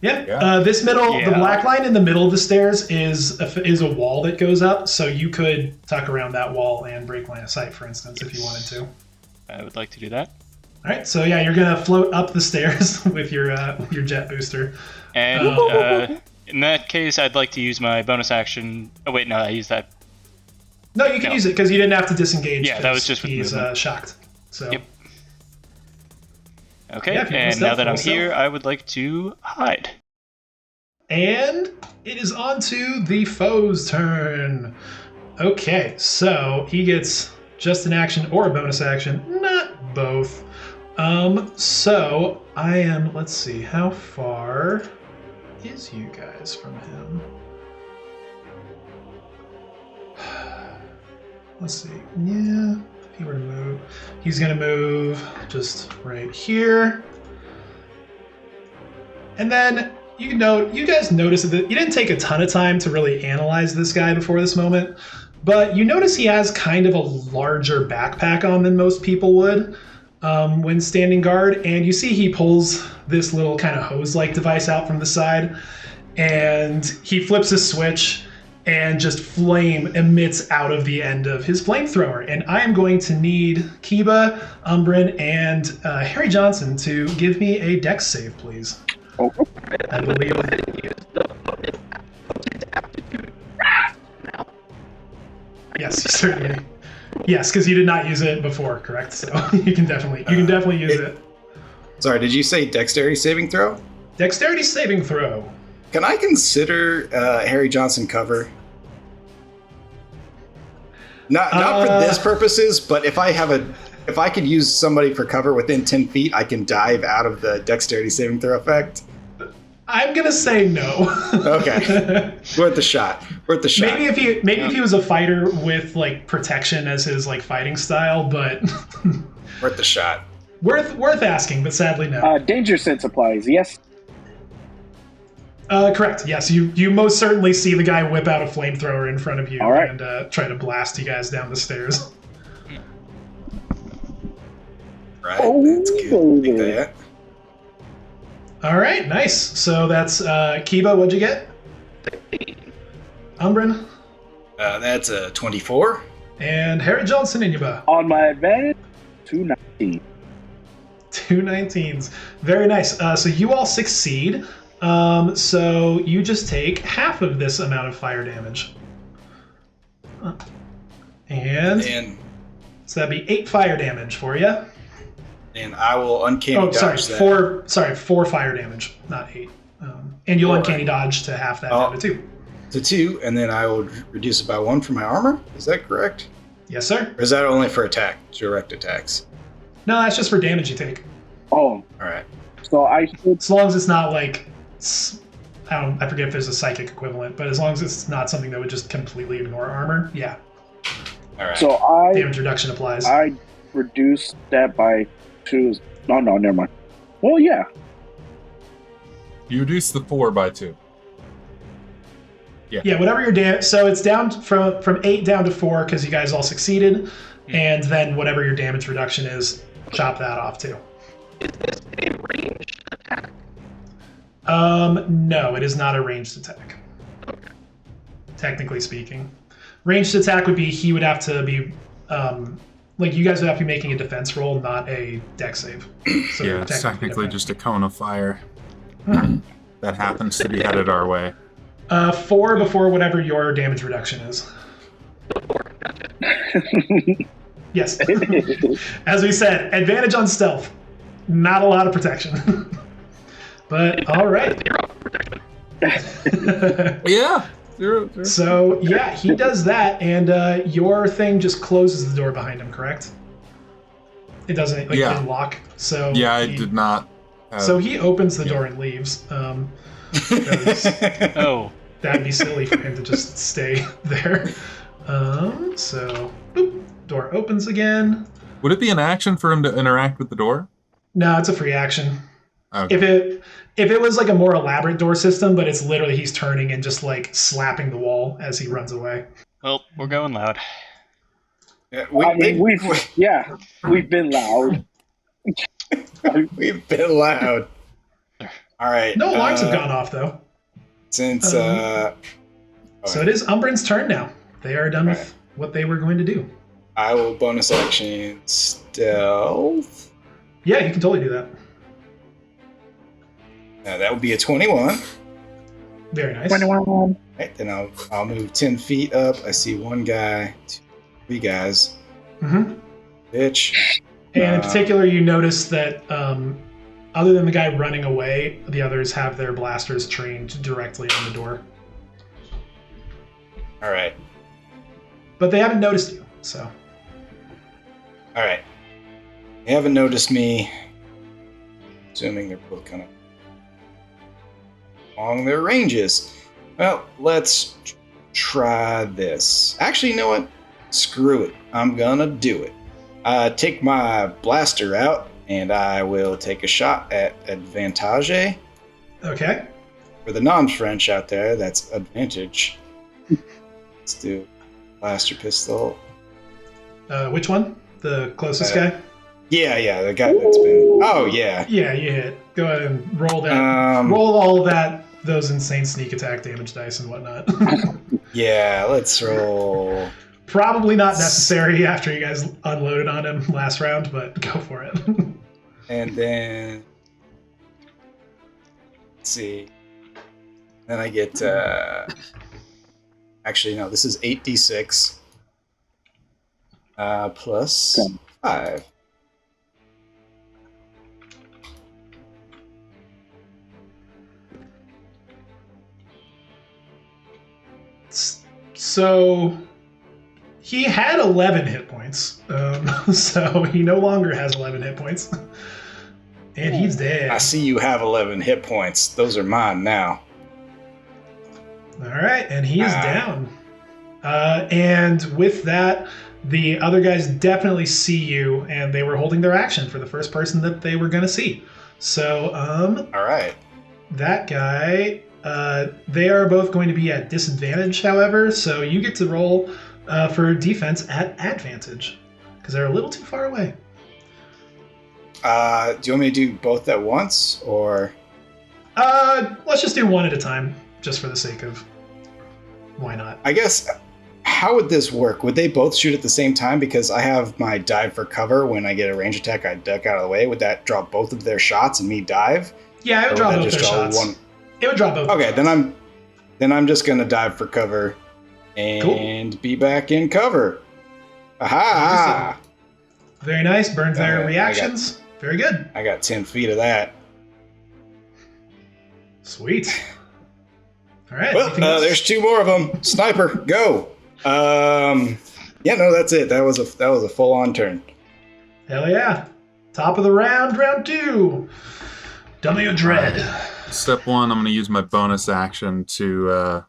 Yeah. This middle, the black line in the middle of the stairs is a wall that goes up, so you could tuck around that wall and break line of sight, for instance, if you wanted to. I would like to do that. All right, so yeah, you're gonna float up the stairs with your jet booster. And in that case, I'd like to use my bonus action. Oh wait, no, I used that. No, you can use it because you didn't have to disengage. Yeah, that was just with he's shocked. So. Yep. Okay, and now that I'm here, I would like to hide. And it is on to the foe's turn. Okay, so he gets just an action or a bonus action, not both. So I am, let's see, how far is you guys from him? Let's see, yeah, if he were to move, he's gonna move just right here. And then you guys notice that you didn't take a ton of time to really analyze this guy before this moment, but you notice he has kind of a larger backpack on than most people would when standing guard, and you see he pulls this little kind of hose-like device out from the side, and he flips a switch, and just flame emits out of the end of his flamethrower. And I am going to need Kiba, Umbrin, and Harry Johnson to give me a dex save, please. Oh. I believe. Go ahead and use the aptitude now. Yes, certainly. Yes, because you did not use it before, correct? So you can definitely use it. Sorry, did you say dexterity saving throw? Dexterity saving throw. Can I consider Harry Johnson cover? Not for this purposes, but if I could use somebody for cover within 10 feet, I can dive out of the dexterity saving throw effect. I'm gonna say no. Okay, worth the shot. Maybe if he was a fighter with like protection as his like fighting style, but worth the shot. Worth asking, but sadly no. Danger sense applies. Yes. Correct. Yes, you most certainly see the guy whip out a flamethrower in front of you and try to blast you guys down the stairs. Right. That's good. All right, nice. So that's Kiba. What'd you get? 16. Umbrin. That's a 24. And Harry Johnson Inuba. On my advantage, 219. 2 19s. Very nice. So you all succeed. So you just take half of this amount of fire damage. And so that'd be 8 fire damage for you. And I will uncanny dodge that. 4 fire damage, not 8. And you'll uncanny dodge to half that down to 2. To 2, and then I will reduce it by 1 for my armor. Is that correct? Yes, sir. Or is that only for direct attacks? No, that's just for damage you take. Oh. All right. So as long as it's not like, I forget if there's a psychic equivalent, but as long as it's not something that would just completely ignore armor, yeah. All right. So damage reduction applies. I reduced that by 2. No, never mind. Well, yeah. You reduce the 4 by 2. Yeah, whatever your damage. So it's down from 8 down to 4 because you guys all succeeded, and then whatever your damage reduction is, chop that off too. Is this a ranged attack? No, it is not a ranged attack. Okay. Technically speaking, ranged attack would be he would have to be like you guys would have to be making a defense roll, not a dex save. So yeah, it's technically just a cone of fire that happens to be headed our way. 4 before whatever your damage reduction is. 4, gotcha. Yes. As we said, advantage on stealth. Not a lot of protection. But all right. 0 protection. Yeah. 0. So yeah, he does that, and your thing just closes the door behind him. Correct? It doesn't didn't lock. So yeah, I did not. So he opens the door and leaves. Oh. That'd be silly for him to just stay there. So boop, door opens again. Would it be an action for him to interact with the door? No, it's a free action. Okay. If it was like a more elaborate door system, but it's literally he's turning and just like slapping the wall as he runs away. Well, we're going loud. Yeah, we've been loud. We've been loud. All right. No alarms have gone off though. Since so it is Umbrin's turn now. They are done with what they were going to do. I will bonus action stealth. Yeah, you can totally do that. That would be a 21. Very nice. 21. Right, then I'll move 10 feet up. I see 1 guy, 2, 3 guys. Mm-hmm. Bitch. And in particular, you notice that other than the guy running away, the others have their blasters trained directly on the door. All right. But they haven't noticed you, so. All right. They haven't noticed me. Assuming they're both kind of along their ranges. Well, let's try this. Actually, you know what? Screw it. I'm gonna do it. Take my blaster out, and I will take a shot at advantage. Okay. For the non-French out there, that's advantage. Let's do blaster pistol. Which one? The closest guy? Yeah, the guy that's been... Oh, yeah. Yeah, you hit. Go ahead and roll that. Roll all of those insane sneak attack damage dice and whatnot. Yeah, let's roll... Probably not necessary after you guys unloaded on him last round, but go for it. And then... Let's see. Then I get... Actually, no, this is 8d6. Plus 5. So He had 11 hit points, so he no longer has 11 hit points. And he's dead. I see you have 11 hit points. Those are mine now. All right, and he is down. And with that, the other guys definitely see you, and they were holding their action for the first person that they were going to see. So, all right. That guy, they are both going to be at disadvantage, however, so you get to roll for defense at advantage, because they're a little too far away. Do you want me to do both at once, or? Let's just do one at a time, just for the sake of why not? I guess, how would this work? Would they both shoot at the same time? Because I have my dive for cover. When I get a range attack, I duck out of the way. Would that draw both of their shots and me dive? Yeah, it would draw both their shots. It would draw both. Okay, then I'm just gonna dive for cover and be back in cover. Aha! Very nice. Burns their reactions. Very good. I got 10 feet of that. Sweet. All right. Well, there's 2 more of them. Sniper, go. Yeah, no, that's it. That was a full-on turn. Hell yeah. Top of the round, round 2. Dummy of Dread. Step 1, I'm going to use my bonus action to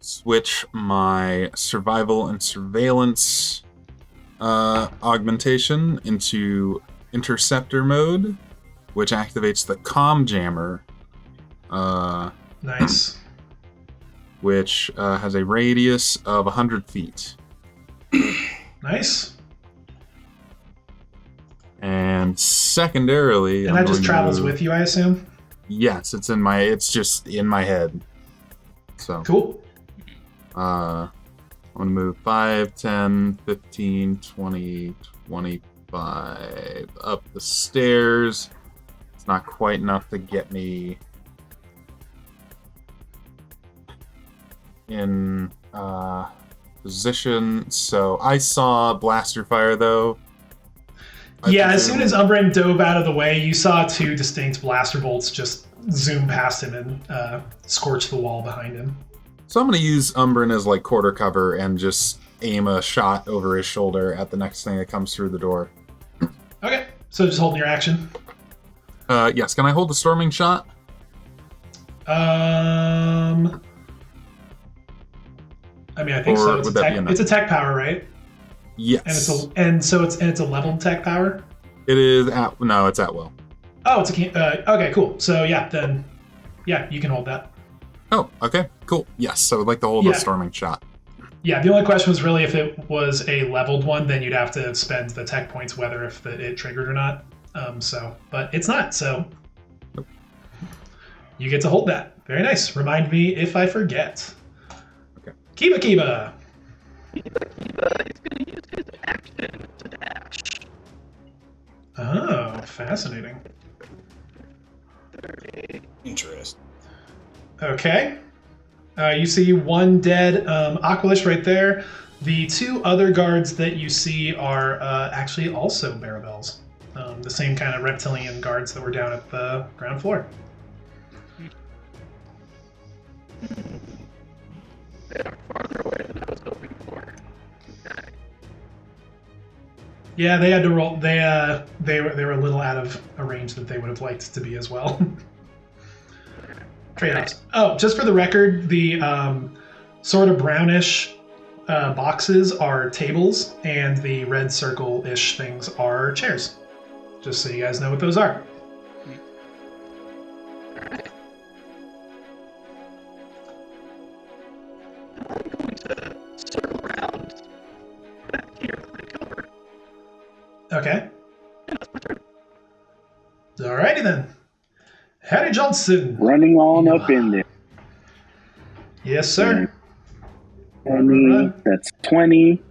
switch my survival and surveillance augmentation into interceptor mode, which activates the comm jammer. Nice. Which has a radius of 100 feet. Nice. And secondarily, and that just travels with you, I assume. Yes, it's just in my head. So cool. I'm gonna move 5, 10, 15, 20, 25 up the stairs. It's not quite enough to get me in position. So I saw blaster fire though. As soon as Umbrin dove out of the way, you saw 2 distinct blaster bolts just zoom past him and scorch the wall behind him. So I'm going to use Umbrin as like quarter cover and just aim a shot over his shoulder at the next thing that comes through the door. Okay, so just holding your action. Yes, can I hold the storming shot? I mean, I think so. It's a tech power, right? Yes. And it's a leveled tech power. It is it's at will. Oh, it's okay, cool. So then you can hold that. Oh, okay, cool. Yes, so I would like to hold the storming shot. Yeah, the only question was really if it was a leveled one, then you'd have to spend the tech points whether it triggered or not. But it's not, so nope. You get to hold that. Very nice. Remind me if I forget. Okay. Kiba. Kiba is going to use his action to dash. Oh, fascinating. 30. Interesting. Okay. You see 1 dead Aqualish right there. The 2 other guards that you see are actually also Barabels. The same kind of reptilian guards that were down at the ground floor. They are farther away than I was hoping for. Okay. Yeah, they had to roll. They were a little out of a range that they would have liked to be as well. Trade-offs. Oh, just for the record, the sort of brownish boxes are tables, and the red circle-ish things are chairs. Just so you guys know what those are. Alright. I'm going to circle around back here for my cover. Okay. Yeah, that's my turn. Alrighty then. Harry Johnson. Running on up in there. Yes, sir. 20, that's 20.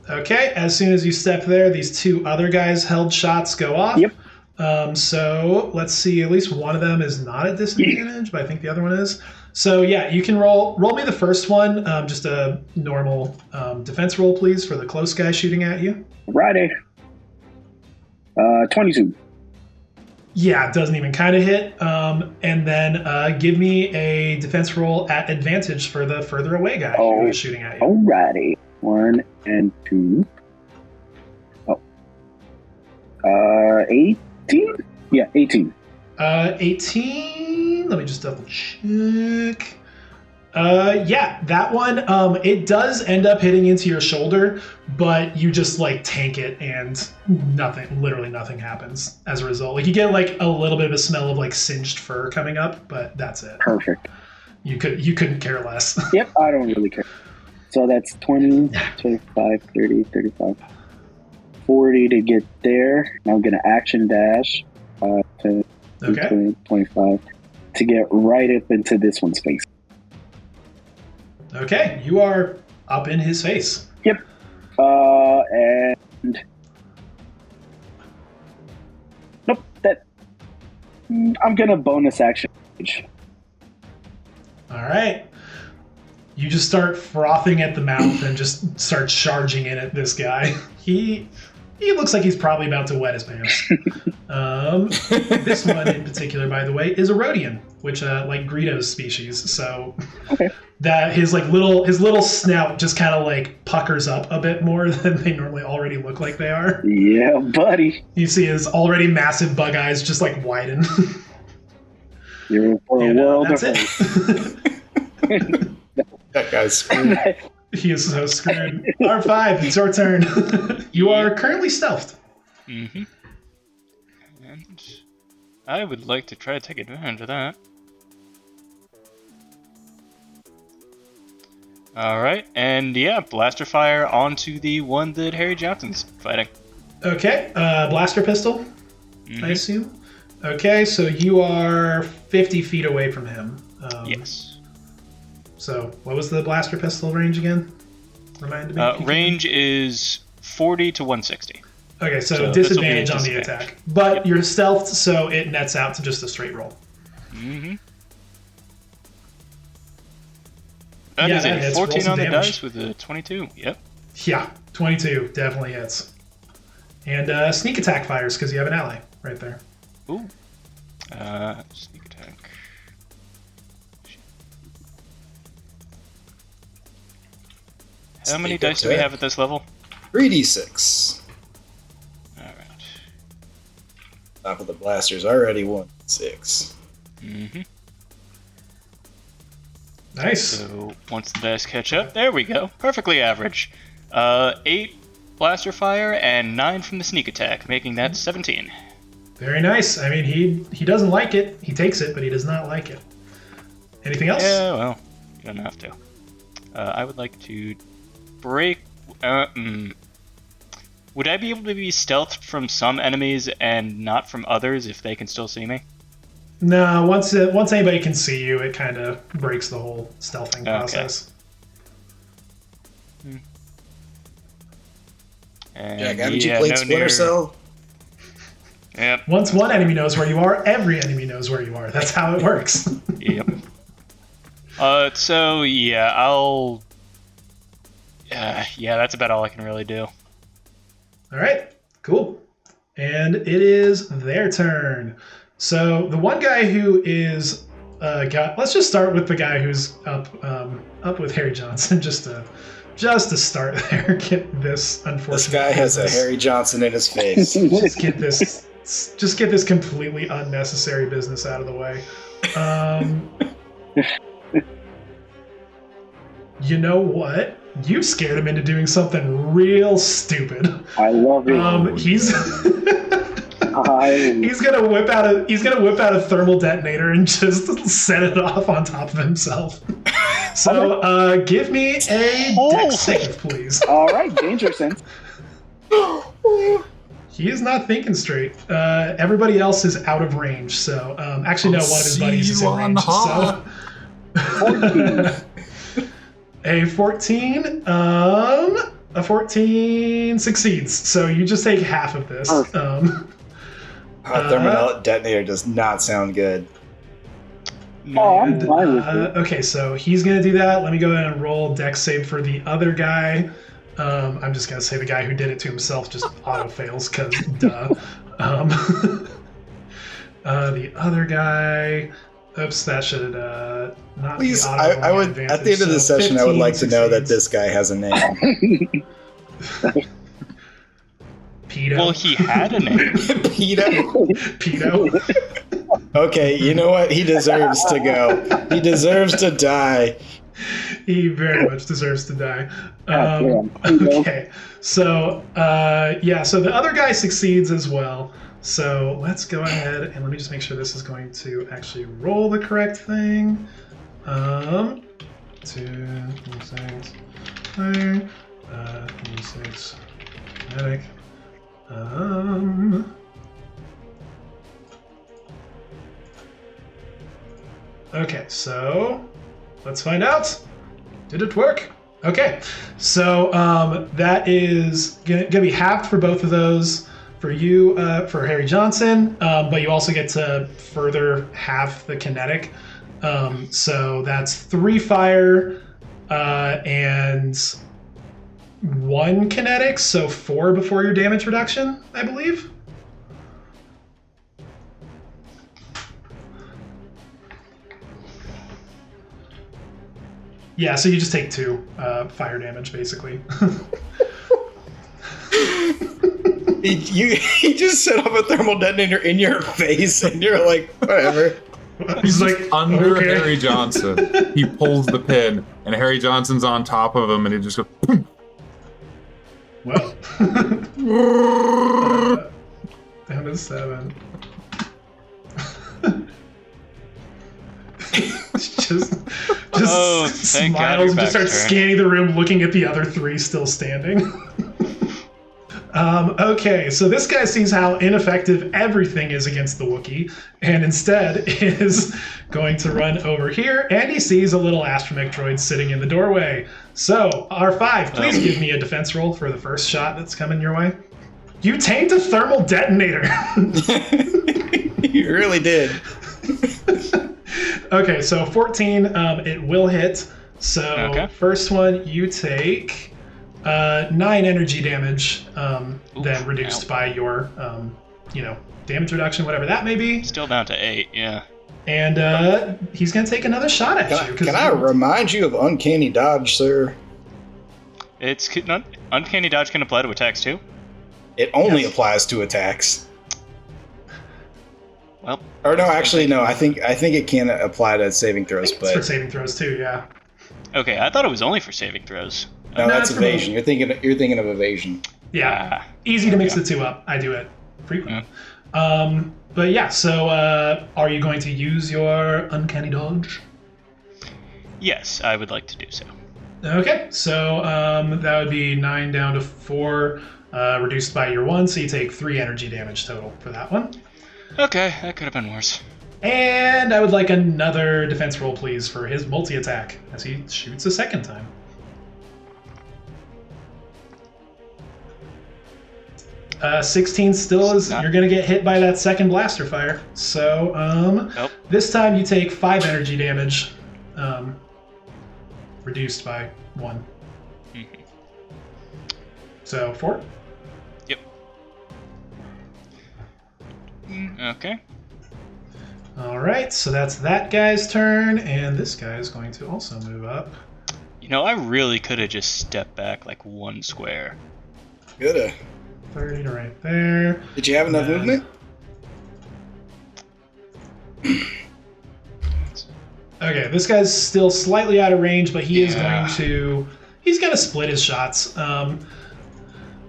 Okay, as soon as you step there, these 2 other guys held shots go off. Yep. So let's see, at least one of them is not at disadvantage, but I think the other one is. So yeah, you can roll me the first one, just a normal defense roll, please, for the close guy shooting at you. Righty. 22. Yeah, it doesn't even kind of hit. And then give me a defense roll at advantage for the further away guy who is shooting at you. Alrighty. 1 and 2. 18? Yeah, 18. 18. Let me just double check. Yeah, that one, it does end up hitting into your shoulder, but you just like tank it and literally nothing happens as a result. Like you get like a little bit of a smell of like singed fur coming up, but that's it. Perfect. You couldn't care less. Yep, I don't really care. So that's 20, 25, 30, 35, 40 to get there. Now I'm going to action dash to 20, 25 to get right up into this one's face. Okay, you are up in his face. Yep. And nope. I'm gonna bonus action. All right. You just start frothing at the mouth and just start charging in at this guy. He looks like he's probably about to wet his pants. This one in particular, by the way, is a Rhodian, which like Greedo's species. So that his little snout just kind of like puckers up a bit more than they normally already look like they are. Yeah, buddy. You see his already massive bug eyes just like widen. You're for a world that's of it. That guy's screwed. He is so screwed. R5, it's your turn. You are currently stealthed. Mm-hmm. And I would like to try to take advantage of that. Alright, and yeah, blaster fire onto the one that Harry Johnson's fighting. Okay, blaster pistol, I assume. Okay, so you are 50 feet away from him. Yes. So, what was the blaster pistol range again? Remind me. Range is 40 to 160. Okay, so disadvantage on the attack. But you're stealthed, so it nets out to just a straight roll. Mm-hmm. That is a 14 on the dice with a 22. Yep. Yeah, 22 definitely hits. And sneak attack fires because you have an ally right there. Ooh. Sneak attack. How many dice do we have at this level? 3d6. Alright. Top of the blaster's already 1d6. Mm-hmm. Nice. So once the dice catch up, there we go. Perfectly average. 8 blaster fire and 9 from the sneak attack, making that 17. Very nice. I mean, he doesn't like it. He takes it, but he does not like it. Anything else? Yeah, well, you don't have to. I would like to break... Would I be able to be stealthed from some enemies and not from others if they can still see me? No, once anybody can see you, it kind of breaks the whole stealthing process. And Jack, haven't you played Splinter Cell? Yep. Once one enemy knows where you are, every enemy knows where you are. That's how it works. Yep. So yeah, I'll. Yeah, that's about all I can really do. All right, cool. And it is their turn. So the one guy who is let's just start with the guy who's up with Harry Johnson, just to start there. Get this unfortunate. This guy has a Harry Johnson in his face. Just get this completely unnecessary business out of the way. You know what? You scared him into doing something real stupid. I love it. He's gonna whip out a thermal detonator and just set it off on top of himself. So give me a dex save, please. All right, danger sense. He is not thinking straight. Everybody else is out of range. So actually, no, one of his buddies is in range. So 14. A 14 succeeds. So you just take half of this. Thermal detonator does not sound good. And, okay, so he's going to do that. Let me go ahead and roll dex save for the other guy. I'm just going to say the guy who did it to himself just auto fails because duh. The other guy... Oops, that should not Please, be I would, at the end of the session, I would like to know that this guy has a name. Pedo. Well, he had a name. Pedo. Okay, you know what? He deserves to go. He deserves to die. He very much deserves to die. Okay, so so the other guy succeeds as well. So let's go ahead and let me just make sure this is going to actually roll the correct thing. 2, 6, fire, 6, medic. Okay, so let's find out. Did it work? Okay, so that is gonna be halved for both of those. For you, for Harry Johnson, but you also get to further half the kinetic. So that's 3 fire and 1 kinetic, so 4 before your damage reduction, I believe. Yeah, so you just take 2 fire damage, basically. He just set off a thermal detonator in your face, and you're like, whatever. He's like under okay. Harry Johnson. He pulls the pin, and Harry Johnson's on top of him, and he just goes. Boom. Well, down to 7. just smiles and just starts scanning the room, looking at the other 3 still standing. Okay, so this guy sees how ineffective everything is against the Wookiee, and instead is going to run over here, and he sees a little astromech droid sitting in the doorway. So, R5, please give me a defense roll for the first shot that's coming your way. You tanked a thermal detonator! You really did. Okay, so 14, it will hit. So, First one, you take... 9 energy damage, then reduced by your, damage reduction, whatever that may be. Still down to 8, yeah. And he's going to take another shot at you. Can I remind you of Uncanny Dodge, sir? Uncanny Dodge can apply to attacks, too? It only applies to attacks. Well... Or no, actually, no. I think it can apply to saving throws, but... It's for saving throws, too, yeah. Okay, I thought it was only for saving throws. No, that's evasion. You're thinking of evasion. Yeah, easy to mix the 2 up. I do it frequently. Yeah. But yeah, so are you going to use your Uncanny Dodge? Yes, I would like to do so. Okay, so that would be 9 down to 4, reduced by your 1, so you take 3 energy damage total for that one. Okay, that could have been worse. And I would like another defense roll, please, for his multi-attack, as he shoots a second time. 16 still is, you're going to get hit by that second blaster fire. So, This time you take 5 energy damage, reduced by 1. Mm-hmm. So, 4? Yep. Okay. Alright, so that's that guy's turn, and this guy is going to also move up. You know, I really could have just stepped back like 1 square. Coulda. 30 to right there. Did you have enough movement? Okay, this guy's still slightly out of range, but he is going to split his shots.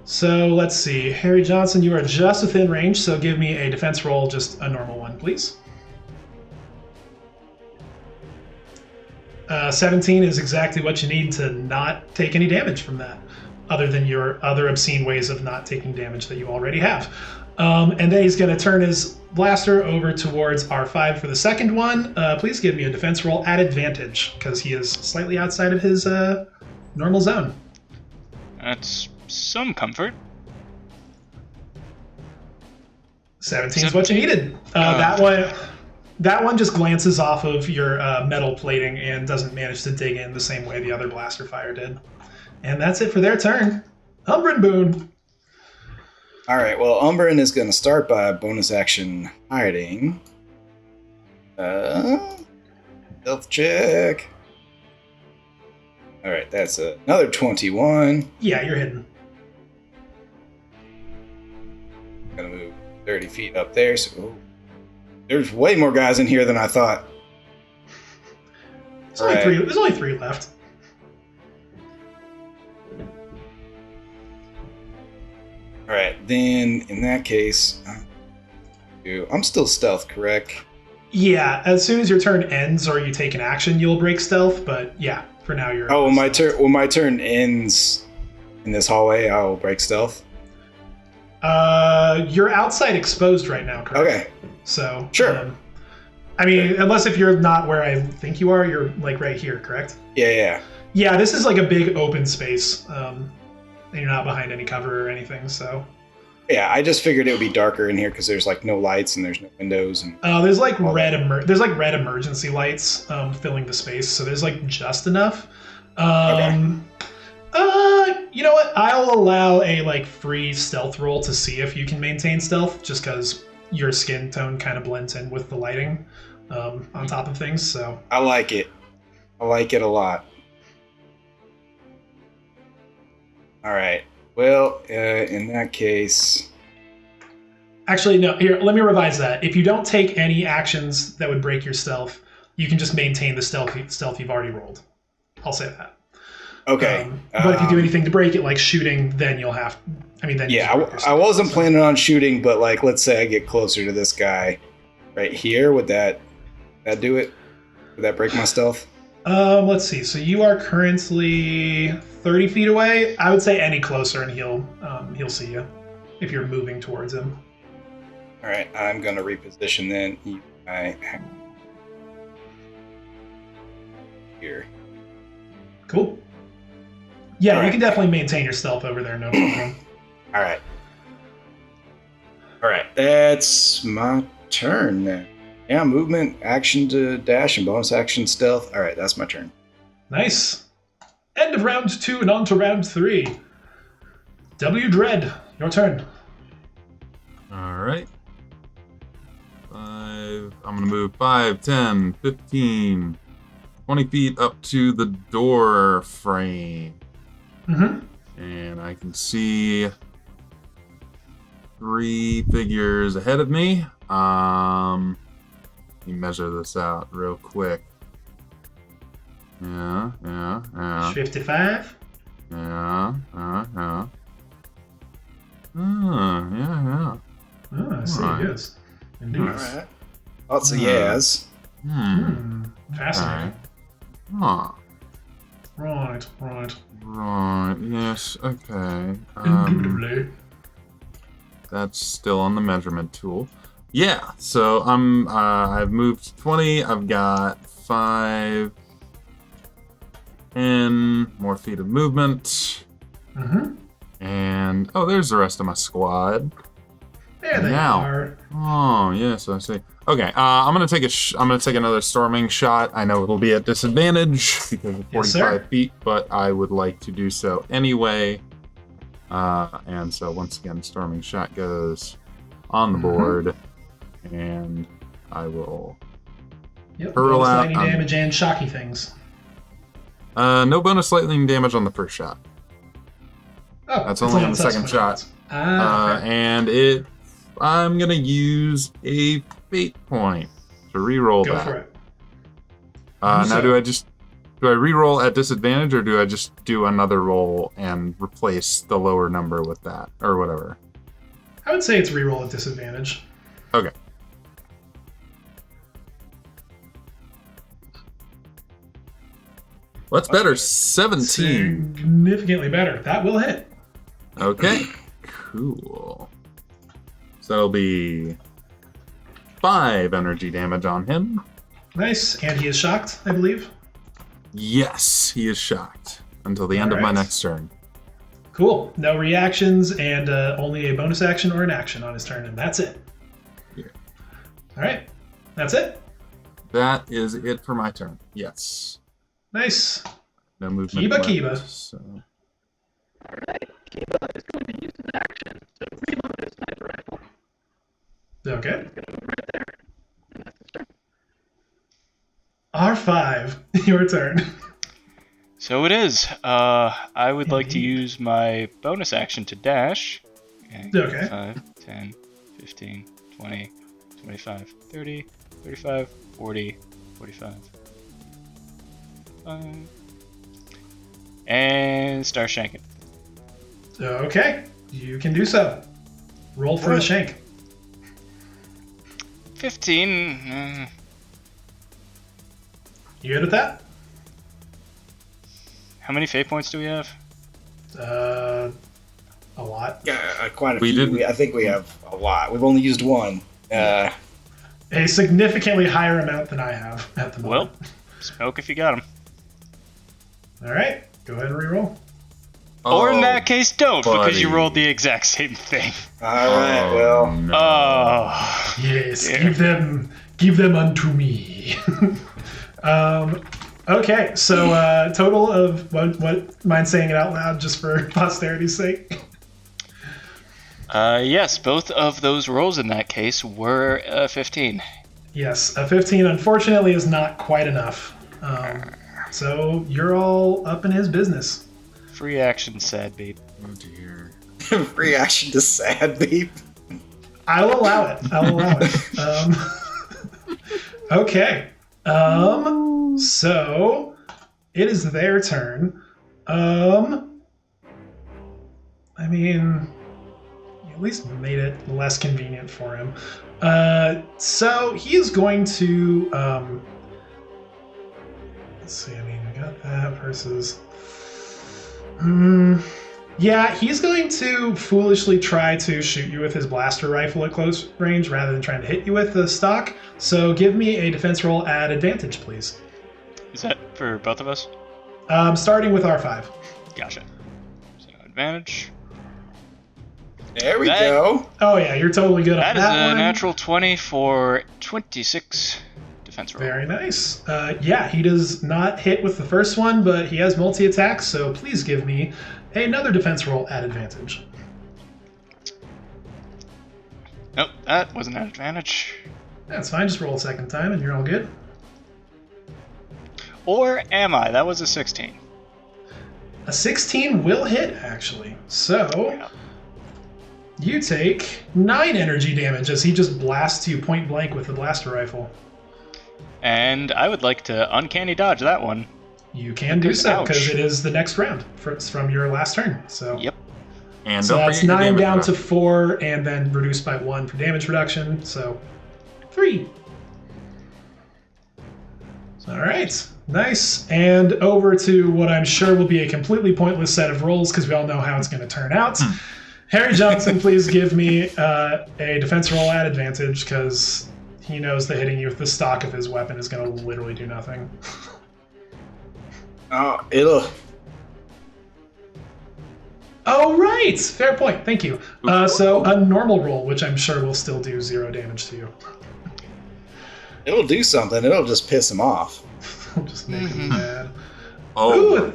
So let's see. Harry Johnson, you are just within range, so give me a defense roll, just a normal one, please. 17 is exactly what you need to not take any damage from that, other than your other obscene ways of not taking damage that you already have. And then he's going to turn his blaster over towards R5 for the second one. Please give me a defense roll at advantage, because he is slightly outside of his normal zone. That's some comfort. 17 is what you needed. That one just glances off of your metal plating and doesn't manage to dig in the same way the other blaster fire did. And that's it for their turn. Umbran Boone. All right. Well, Umbrin is going to start by bonus action hiding. Stealth check. All right, that's another 21. Yeah, you're hidden. I'm gonna move 30 feet up there. So there's way more guys in here than I thought. There's only three left. All right, then in that case, I'm still stealth, correct? Yeah, as soon as your turn ends or you take an action, you'll break stealth. But yeah, for now you're. Oh, when my turn ends in this hallway, I'll break stealth. You're outside exposed right now, correct? Okay. So sure. I mean, unless if you're not where I think you are, you're like right here, correct? Yeah. Yeah, this is like a big open space, and you're not behind any cover or anything, so. Yeah, I just figured it would be darker in here because there's like no lights and there's no windows and. There's like red emergency lights filling the space, so there's like just enough. Okay. You know what? I'll allow a like free stealth roll to see if you can maintain stealth, just because your skin tone kind of blends in with the lighting on top of things. So I like it. I like it a lot. All right. Well, in that case. Actually, no. Here, let me revise that. If you don't take any actions that would break your stealth, you can just maintain the stealth you've already rolled. I'll say that. Okay. But if you do anything to break it, like shooting, then you'll have. I wasn't planning on shooting, but like, let's say I get closer to this guy, right here. Would that do it? Would that break my stealth? Let's see. So you are currently 30 feet away. I would say any closer, and he'll see you if you're moving towards him. All right. I'm gonna reposition then. Here. Cool. Yeah, you can definitely maintain your stealth over there, no problem. All right. That's my turn then. Yeah, movement, action to dash, and bonus action stealth. All right, that's my turn. Nice. End of round 2 and on to round 3. W. Dread, your turn. All right. I'm going to move 5, 10, 15, 20 feet up to the door frame. Mm-hmm. And I can see 3 figures ahead of me. Let me measure this out real quick. Yeah. 55. Yeah. Yeah. I see. Right. Yes. Indeed. All right. Lots of yes. Fascinating. Huh. Right. Yes. Okay. Indubitably. That's still on the measurement tool. Yeah. So I've moved 20. I've got 5, 10 more feet of movement. Mm-hmm. And there's the rest of my squad. There they are. Oh, yes, I see. Okay, I'm gonna take another storming shot. I know it'll be at disadvantage because of 45 feet, but I would like to do so anyway. And so once again, storming shot goes on the board, and I will hurl out. Lightning damage and shocky things. No bonus lightning damage on the first shot. Oh, that's only on the second shot. Okay. And I'm gonna use a fate point to reroll that. Go for it. Now, do I reroll at disadvantage, or do I just do another roll and replace the lower number with that, or whatever? I would say it's reroll at disadvantage. Okay. What's better? 17. Significantly better. That will hit. Okay. Cool. So it'll be 5 energy damage on him. Nice. And he is shocked, I believe. Yes, he is shocked until the end of my next turn. Cool. No reactions and only a bonus action or an action on his turn, and that's it. Yeah. All right. That's it. That is it for my turn. Yes. Nice. No movement. Kiba. So. All right. Kiva is going to use his action to reload his sniper rifle. Okay. He's going to move right there. And that's his turn. R5, your turn. So it is. I would like to use my bonus action to dash. Okay. 5, 10, 15, 20, 25, 30, 35, 40, 45. And start shanking. Okay, you can do so. Roll for the shank. 15. You good with that? How many fate points do we have? A lot. Yeah, quite a few. I think we have a lot. We've only used one. A significantly higher amount than I have at the moment. Well, smoke if you got them. All right, go ahead and reroll. Or in that case, don't, because you rolled the exact same thing. All right, well. No. Oh. Yes, give them unto me. Okay, so total of what? Mind saying it out loud just for posterity's sake? Yes, both of those rolls in that case were 15. Yes, a 15 unfortunately is not quite enough. So you're all up in his business. Free action, sad beep. Oh dear. Reaction to sad beep. I'll allow it. Okay. So it is their turn. I mean, you at least made it less convenient for him. So he is going to let's see, I mean, we got that versus yeah, he's going to foolishly try to shoot you with his blaster rifle at close range rather than trying to hit you with the stock. So give me a defense roll at advantage, please. Is that for both of us? Starting with R5. Gotcha. So advantage. There we go. Oh yeah, you're totally good on that. That is a one. natural 20 for 26 defense roll. Very nice. Yeah, he does not hit with the first one, but he has multi-attack, so please give me another defense roll at advantage. Nope, that wasn't at advantage. That's fine, just roll a second time and you're all good. Or am I? That was a 16. A 16 will hit, actually. So, Yeah. you take 9 energy damage as he just blasts you point blank with the blaster rifle. And I would like to uncanny dodge that one. You can do so, because Ouch. it is the next round from your last turn. So, Yep. And so don't that's forget your 9 damage down to reduction. 4, and then reduced by 1 for damage reduction. So, 3. All right, nice. And over to what I'm sure will be a completely pointless set of rolls, because we all know how it's going to turn out. Harry Johnson, please give me a defense roll at advantage, because he knows that hitting you with the stock of his weapon is going to literally do nothing. Oh, it'll. Oh, right! Fair point, thank you. So a normal roll, which I'm sure will still do 0 damage to you. It'll do something. It'll just piss him off. Just make him mad. Oh.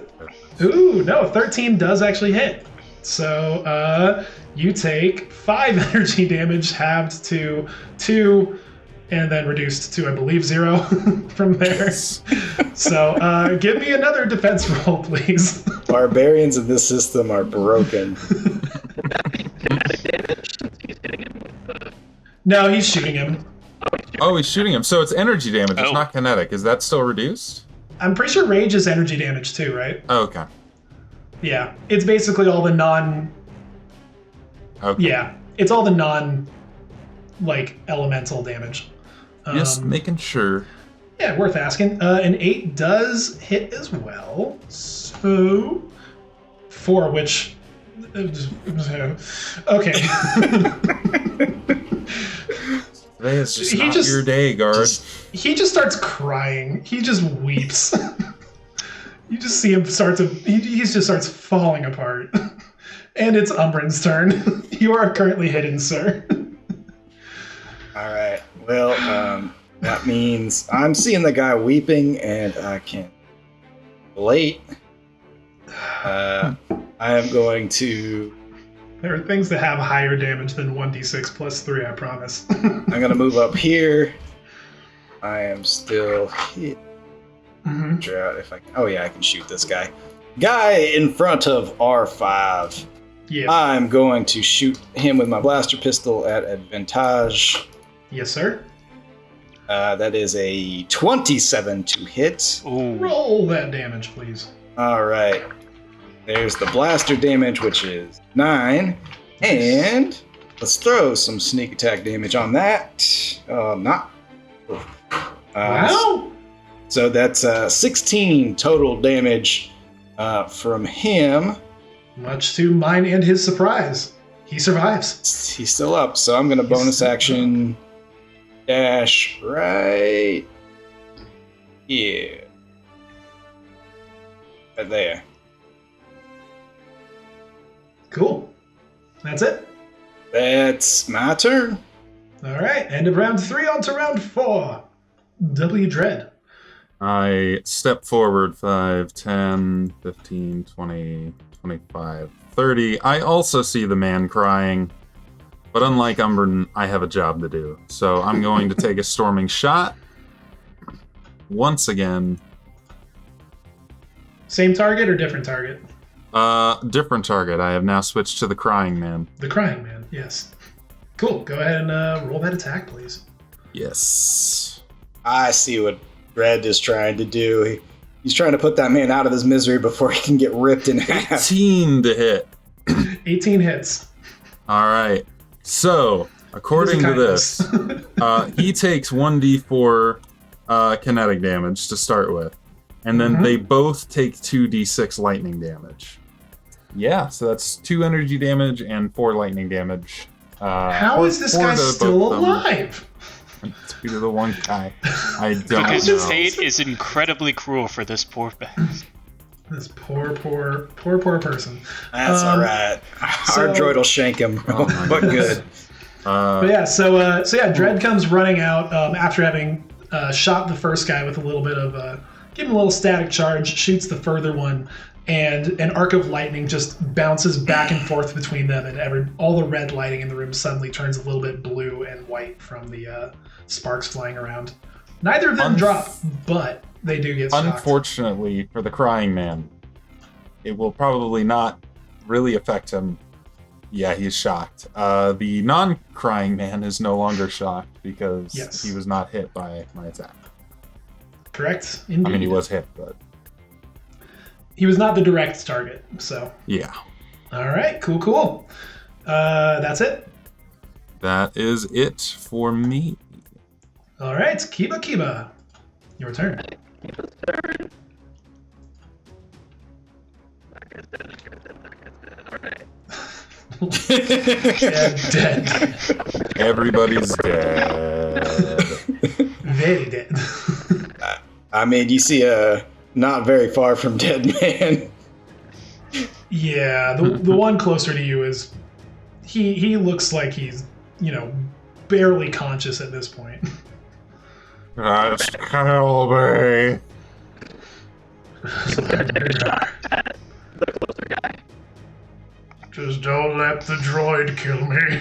Ooh, no, 13 does actually hit. So you take 5 energy damage, halved to 2, and then reduced to, I believe, 0 from there. So give me another defense roll, please. Barbarians in this system are broken. No, he's shooting him. Oh, he's shooting him. So it's energy damage. It's Oh. not kinetic. Is that still reduced? I'm pretty sure rage is energy damage too, right? Oh, okay. Yeah, it's basically all the non... Okay. Yeah, it's all the non, elemental damage. Just making sure. Yeah, worth asking. An 8 does hit as well. So, 4, which... Okay. Today is just your day, guard. He just starts crying. He just weeps. You just see him he just starts falling apart. And it's Umbran's turn. You are currently hidden, sir. All right. Well, that means I'm seeing the guy weeping, and I can't relate. I am going to... There are things that have higher damage than 1d6 plus 3, I promise. I'm going to move up here. I am still hit. If I can... Oh, yeah, I can shoot this guy. Guy in front of R5. Yeah. I'm going to shoot him with my blaster pistol at advantage. Yes, sir. That is a 27 to hit. Ooh. Roll that damage, please. All right. There's the blaster damage, which is 9. And let's throw some sneak attack damage on that. Wow. So that's 16 total damage from him. Much to mine and his surprise, he survives. He's still up, so I'm going to bonus action dash right here. Right there. Cool. That's it. That's my turn. All right. End of round 3, on to round 4. W. Dread. I step forward 5, 10, 15, 20, 25, 30. I also see the man crying, but unlike Umbren, I have a job to do. So I'm going to take a storming shot. Once again. Same target or different target? Different target. I have now switched to the crying man. The crying man, yes. Cool. Go ahead and roll that attack, please. Yes. I see what Red is trying to do. He's trying to put that man out of his misery before he can get ripped in half. 18 to hit. 18 hits. All right. So, according to this, he takes 1d4 kinetic damage to start with. And then they both take 2d6 lightning damage. Yeah, so that's 2 energy damage and 4 lightning damage. How is this guy still alive? Due to the one guy. I don't because know. fate is incredibly cruel for this poor man. This poor person. That's all right. Our droid will shank him, but good. But yeah, so Dread comes running out after having shot the first guy with a little bit of give him a little static charge, shoots the further one, and an arc of lightning just bounces back and forth between them, and all the red lighting in the room suddenly turns a little bit blue and white from the sparks flying around. Neither of them drop, but they do get shocked. Unfortunately for the crying man, it will probably not really affect him. Yeah, he's shocked. The non-crying man is no longer shocked because he was not hit by my attack. Correct. Indeed. I mean, he was hit, but he was not the direct target, so. Yeah. All right, cool. That's it? That is it for me. All right, Kiba. Your turn. Kiba's turn. All right. Dead. Everybody's dead. Very dead. I mean, you see a not very far from dead man. Yeah, the one closer to you is he looks like he's, barely conscious at this point. Just kill me. The closer guy. Just don't let the droid kill me.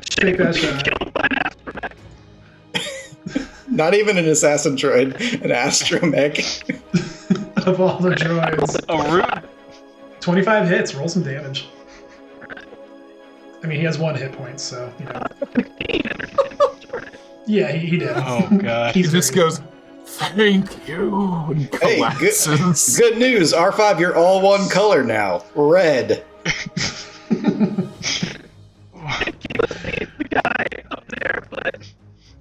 Take that shot. Killed by an astromech. Not even an assassin droid, an astromech. Of all the droids. A root. 25 hits, roll some damage. I mean, he has 1 hit point, so, 16 energy damage. Yeah, he did. Oh, God. He just goes, thank you, and collapses. Hey, good news. R5, you're all one color now. Red. Kiba saves the guy up there, but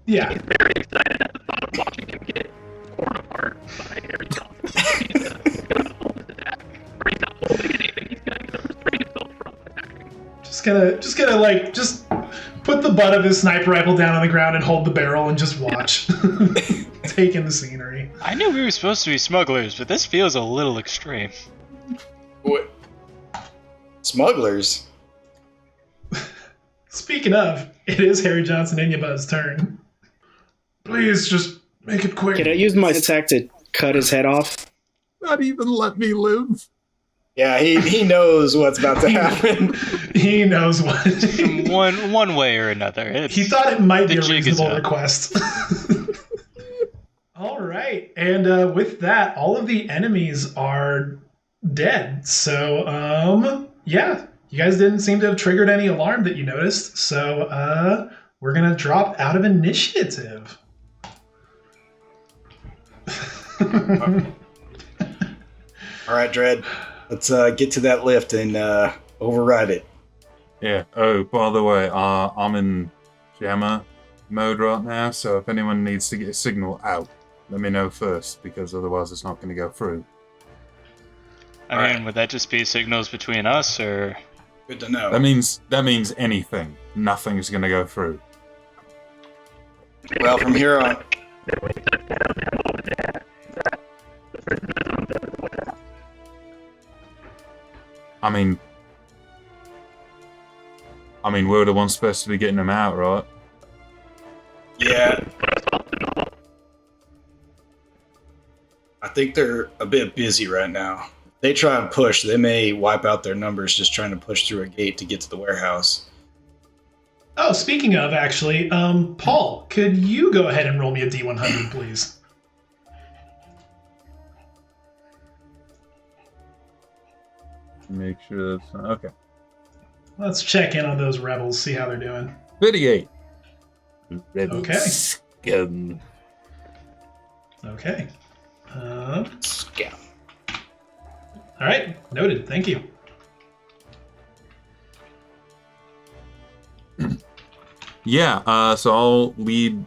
Yeah. he's very excited at the thought of watching him get torn apart by Harry Johnson. He's gonna hold his attack. Or he's not holding anything, he's gonna restrain himself from attacking. Just gonna just put the butt of his sniper rifle down on the ground and hold the barrel and just watch. Take in the scenery. I knew we were supposed to be smugglers, but this feels a little extreme. What? Smugglers? Speaking of, it is Harry Johnson Inyabuz's turn. Please, just make it quick. Can I use my attack to cut his head off? not even let me live. Yeah, he knows what's about to happen. He knows what. one way or another. He thought it might be a reasonable request. All right, and with that, all of the enemies are dead. So, yeah, you guys didn't seem to have triggered any alarm that you noticed. So, we're gonna drop out of initiative. All right, Dread. Let's get to that lift and override it. Yeah. Oh, by the way, I'm in jammer mode right now, so if anyone needs to get a signal out, let me know first, because otherwise it's not going to go through. I mean, would that just be signals between us, or? Good to know. That means anything. Nothing's going to go through. Well, from here on. I mean, we're the ones supposed to be getting them out, right? Yeah. I think they're a bit busy right now. They try and push. They may wipe out their numbers just trying to push through a gate to get to the warehouse. Oh, speaking of, actually, Paul, could you go ahead and roll me a D100, please? Make sure that's okay. Let's check in on those rebels, see how they're doing. 38. Okay. Scum. Okay. Scum. All right, noted. Thank you. Yeah. So I'll lead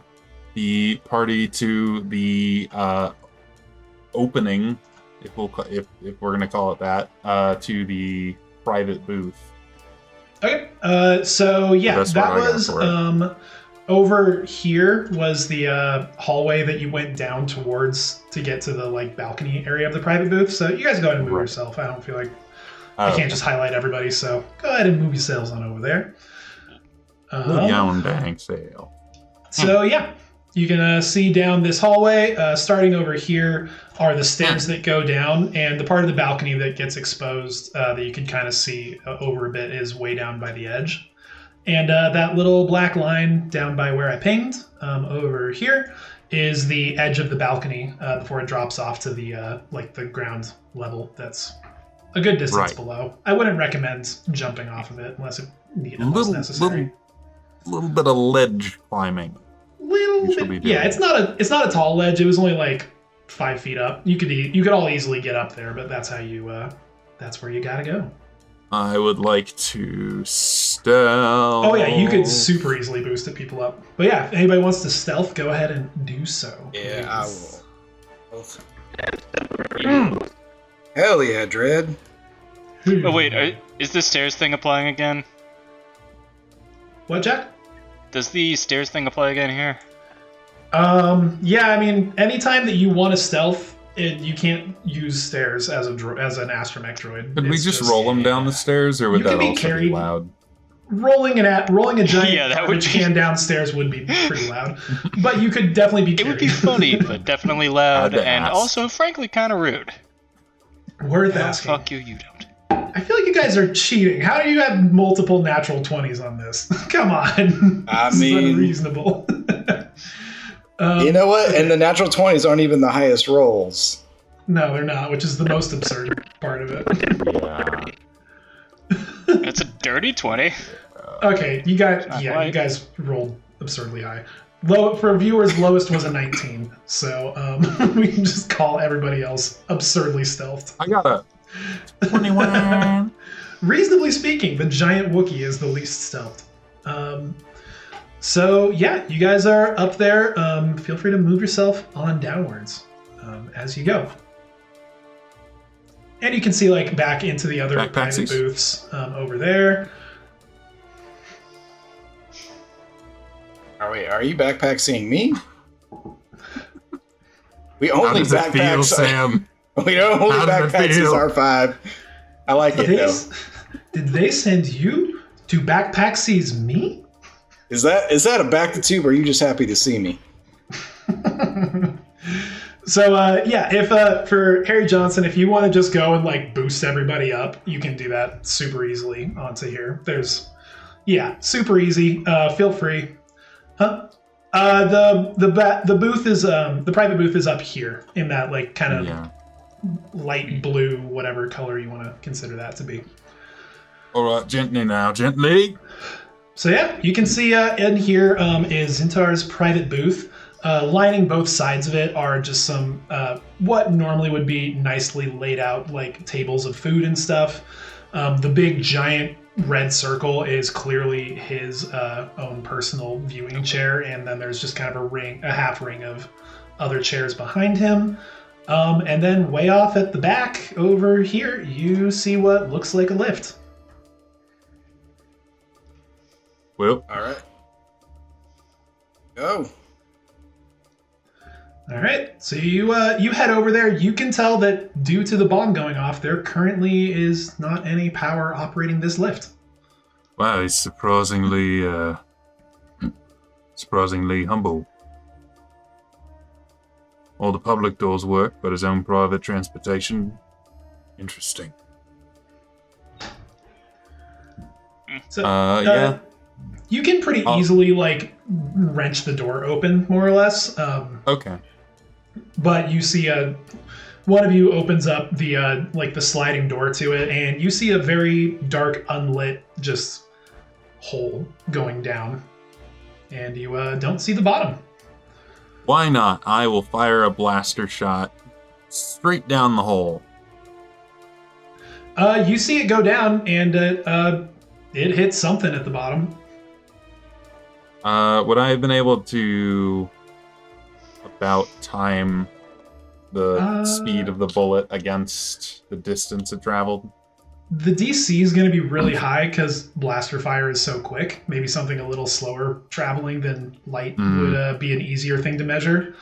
the party to the opening, if we're gonna call it that, to the private booth. Okay. So yeah, that was over here was the hallway that you went down towards to get to the balcony area of the private booth. So you guys go ahead and move yourself. I don't feel like I can't just highlight everybody. So go ahead and move yourselves on over there. Dang sale. So yeah, you can see down this hallway. Starting over here are the stairs that go down, and the part of the balcony that gets exposed that you can kind of see over a bit is way down by the edge. And that little black line down by where I pinged over here is the edge of the balcony before it drops off to the the ground level. That's a good distance below. I wouldn't recommend jumping off of it unless was necessary. Little bit of ledge climbing. Little bit. Yeah, it's not a tall ledge. It was only 5 feet up. You could all easily get up there, but that's how you that's where you gotta go. I would like to stealth. Oh yeah, you could super easily boost it people up. But yeah, if anybody wants to stealth, go ahead and do so. Yeah, I will. Hell yeah, Dread. Oh wait, is the stairs thing applying again? What, Jack? Does the stairs thing apply again here? Yeah, I mean, anytime that you want to stealth, you can't use stairs as an astromech droid. Could we just roll them down the stairs, or would that also be loud? Rolling a giant garbage can downstairs would be pretty loud, but you could definitely be carried. It would be funny, but definitely loud, and also, frankly, kind of rude. Worth asking. Fuck you, you don't. I feel like you guys are cheating. How do you have multiple natural 20s on this? Come on. This is unreasonable. You know what? And the natural 20s aren't even the highest rolls. No, they're not, which is the most absurd part of it. Yeah. It's a dirty 20. Okay, you guys rolled absurdly high. For viewers, lowest was a 19. So we can just call everybody else absurdly stealthed. I got a 21. Reasonably speaking, the giant Wookiee is the least stealthed. So yeah, you guys are up there. Feel free to move yourself on downwards as you go. And you can see back into the other private booths over there. Are you backpack seeing me? We only backpack Sam. We don't only backpack as R5. I like it though. Did they send you to backpack sees me? Is that a back to tube, or are you just happy to see me? So if for Harry Johnson, if you want to just go and like boost everybody up, you can do that super easily onto here. Super easy. Feel free. Huh? The booth is the private booth is up here in that like kind of light blue, whatever color you want to consider that to be. All right, gently now, gently. So yeah, you can see in here is Zintar's private booth. Lining both sides of it are just some what normally would be nicely laid out like tables of food and stuff. The big giant red circle is clearly his own personal viewing chair, and then there's just kind of a half ring of other chairs behind him. And then way off at the back over here, you see what looks like a lift. Well, all right. Go. All right, so you head over there. You can tell that due to the bomb going off, there currently is not any power operating this lift. Wow, he's surprisingly humble. All the public doors work, but his own private transportation, interesting. So, you can pretty easily like wrench the door open, more or less. Okay. But you see one of you opens up the like the sliding door to it, and you see a very dark, unlit, just hole going down, and you don't see the bottom. Why not? I will fire a blaster shot straight down the hole. You see it go down, and it hits something at the bottom. Would I have been able to about time the speed of the bullet against the distance it traveled? The DC is going to be really high because blaster fire is so quick. Maybe something a little slower traveling than light would be an easier thing to measure.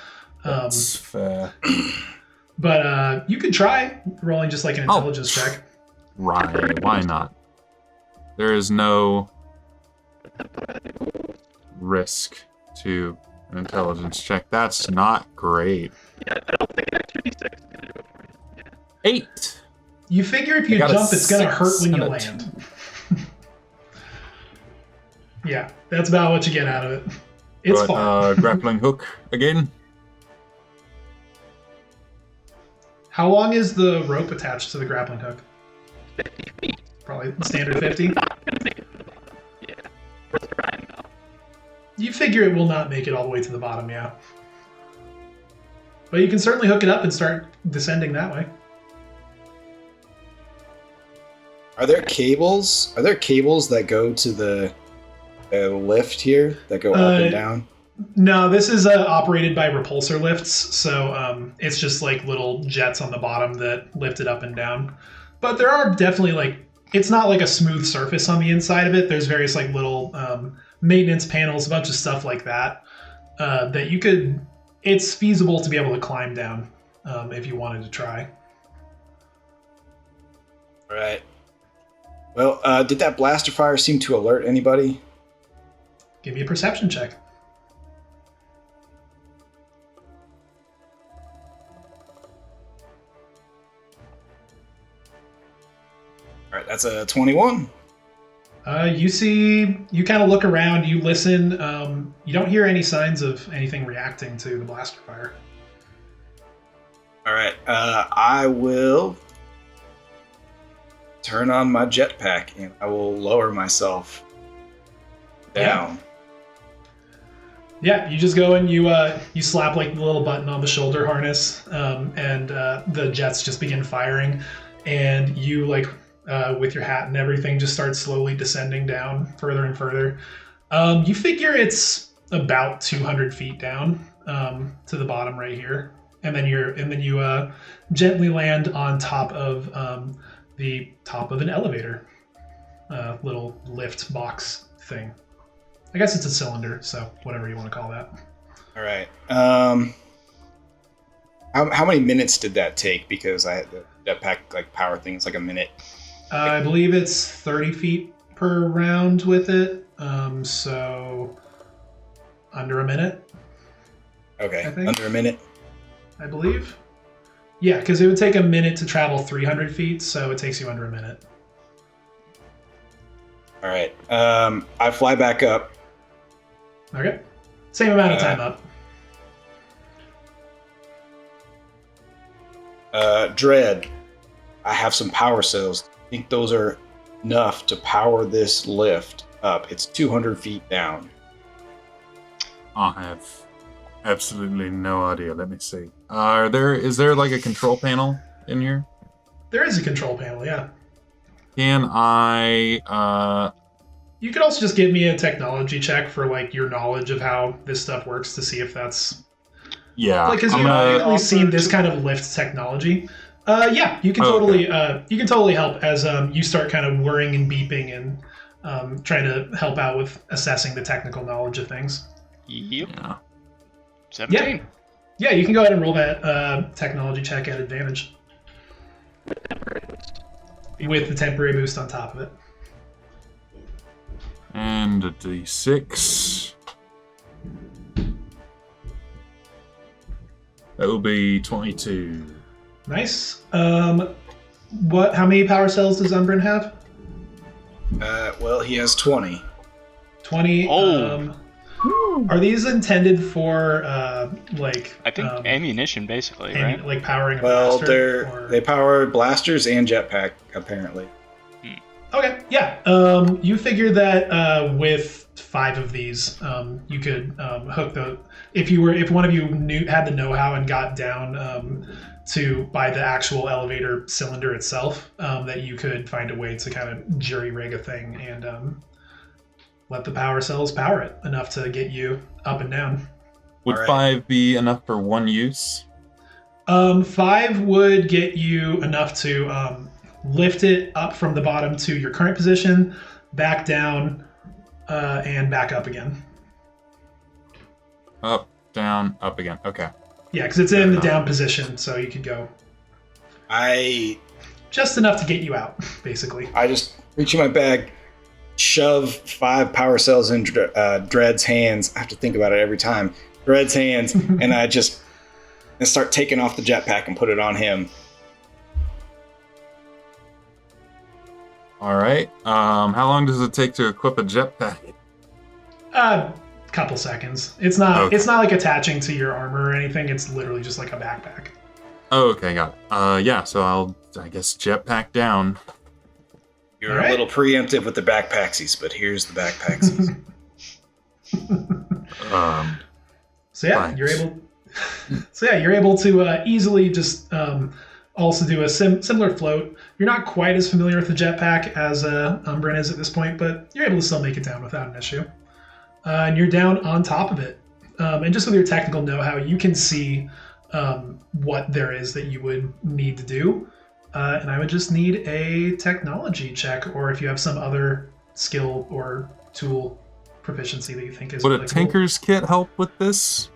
That's fair. But you could try rolling just like an intelligence check. Right, why not? There is no risk to an intelligence check. That's not great. Yeah, I don't think an extra D6 is going to do it for you. Yeah. 8! You figure if you jump, it's going to hurt when you land. Yeah, that's about what you get out of it. It's fun. Grappling hook again. How long is the rope attached to the grappling hook? 50 feet. Probably standard 50? Not going to make it to the bottom. Yeah. Worth trying, though. You figure it will not make it all the way to the bottom, yeah. But you can certainly hook it up and start descending that way. Are there cables? Are there cables that go to the lift here that go up and down? No, this is operated by repulsor lifts, so it's just like little jets on the bottom that lift it up and down. But there are definitely like, it's not like a smooth surface on the inside of it. There's various like little maintenance panels, a bunch of stuff like that that you could. It's feasible to be able to climb down if you wanted to try. All right. Well, did that blaster fire seem to alert anybody? Give me a perception check. All right, that's a 21. You kind of look around, you listen. You don't hear any signs of anything reacting to the blaster fire. All right, I will turn on my jetpack and I will lower myself down. Yeah, you just go and you slap like the little button on the shoulder harness, and the jets just begin firing, and you like. With your hat and everything, just starts slowly descending down further and further. You figure it's about 200 feet down to the bottom right here, and then you gently land on top of the top of an elevator, little lift box thing. I guess it's a cylinder, so whatever you want to call that. All right. How many minutes did that take? Because I had the jetpack like power thing. It's like a minute. I believe it's 30 feet per round with it, so under a minute. Okay, under a minute. I believe. Yeah, because it would take a minute to travel 300 feet, so it takes you under a minute. All right. I fly back up. Okay. Same amount of time up. Dread, I have some power cells. I think those are enough to power this lift up. It's 200 feet down. I have absolutely no idea. Let me see. Is there like a control panel in here? There is a control panel, yeah. Can I... You could also just give me a technology check for like your knowledge of how this stuff works to see if that's... Yeah. Like, because you've definitely seen this kind of lift technology. Yeah, you can totally help as you start kind of whirring and beeping and trying to help out with assessing the technical knowledge of things. Yep. Yeah. 17. Yeah, you can go ahead and roll that technology check at advantage. With the temporary boost on top of it. And a d6. That will be 22. Nice. How many power cells does Umbrin have? Well, he has 20. 20. Oh. Are these intended for like? I think ammunition, basically, right? Like powering a Well, blaster? they power blasters and jetpack, apparently. Okay, yeah. You figure that with 5 of these, you could hook the. If one of you had the know-how and got down to buy the actual elevator cylinder itself, that you could find a way to kind of jury-rig a thing and let the power cells power it enough to get you up and down. Would 5 be enough for one use? 5 would get you enough to lift it up from the bottom to your current position, back down, and back up again. Up, down, up again. Okay. Yeah, because it's in the down position, so you could go just enough to get you out, basically. I just reach in my bag, shove 5 power cells in Dread's hands. I have to think about it every time. Dread's hands, and I start taking off the jetpack and put it on him. All right. How long does it take to equip a jetpack? Couple seconds. It's not. Okay. It's not like attaching to your armor or anything. It's literally just like a backpack. Oh, okay, got it. Yeah. So I guess jetpack down. You're a little preemptive with the backpacksies, but here's the backpacksies. So yeah, you're able. You're able to easily just also do a similar float. You're not quite as familiar with the jetpack as Umbrin is at this point, but you're able to still make it down without an issue. And you're down on top of it. And just with your technical know-how, you can see what there is that you would need to do. And I would just need a technology check, or if you have some other skill or tool proficiency that you think is Would a Tinker's Kit help with this?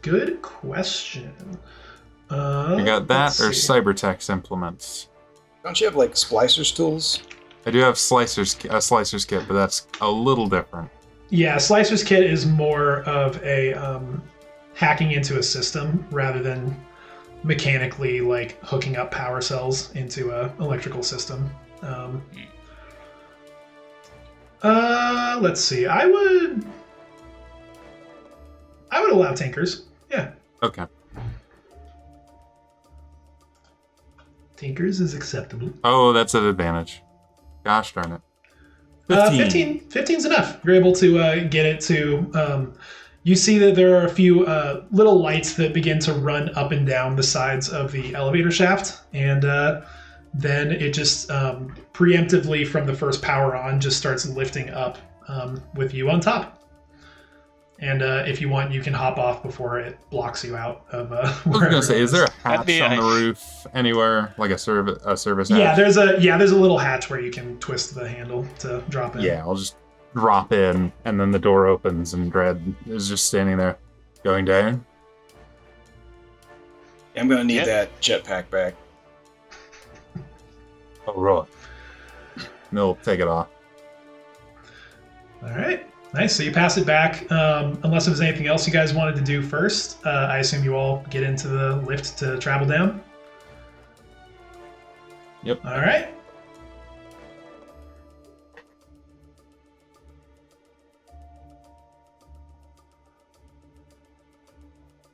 Good question. You got that or Cybertex implements? Don't you have like Splicer's tools? I do have a Slicer's Kit, but that's a little different. Yeah, Slicer's Kit is more of a hacking into a system rather than mechanically like hooking up power cells into a electrical system. Let's see. I would allow Tinkers. Yeah. Okay. Tinkers is acceptable. Oh, that's an advantage. Gosh darn it. 15. 15's enough. You're able to get it to... you see that there are a few little lights that begin to run up and down the sides of the elevator shaft, and then it just preemptively from the first power on just starts lifting up with you on top. And if you want, you can hop off before it blocks you out of. I was gonna say, is there a hatch on the roof anywhere, like a service hatch? Yeah, there's a little hatch where you can twist the handle to drop in. Yeah, I'll just drop in, and then the door opens, and Dread is just standing there, going down. I'm gonna need that jetpack back. Oh, roll it. No, take it off. All right. Nice. So you pass it back. Unless there's anything else you guys wanted to do first, I assume you all get into the lift to travel down. Yep. All right.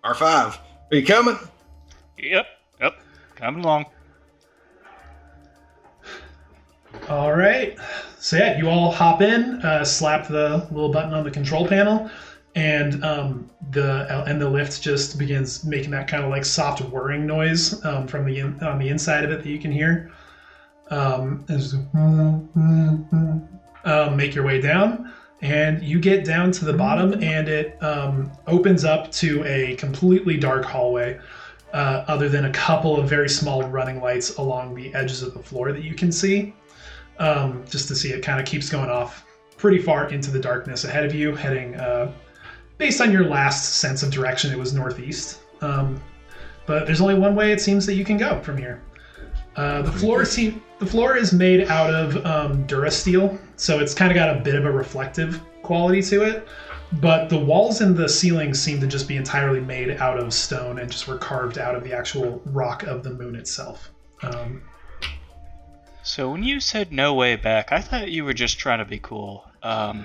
R5, are you coming? Yep. Coming along. All right. So yeah, you all hop in, slap the little button on the control panel, and the lift just begins making that kind of like soft whirring noise on the inside of it that you can hear. Make your way down, and you get down to the bottom, and it opens up to a completely dark hallway, other than a couple of very small running lights along the edges of the floor that you can see. Just to see it kind of keeps going off pretty far into the darkness ahead of you, heading, based on your last sense of direction, it was northeast. But there's only one way it seems that you can go from here. The floor is made out of Durasteel, so it's kind of got a bit of a reflective quality to it. But the walls and the ceilings seem to just be entirely made out of stone and just were carved out of the actual rock of the moon itself. So when you said no way back, I thought you were just trying to be cool. Oh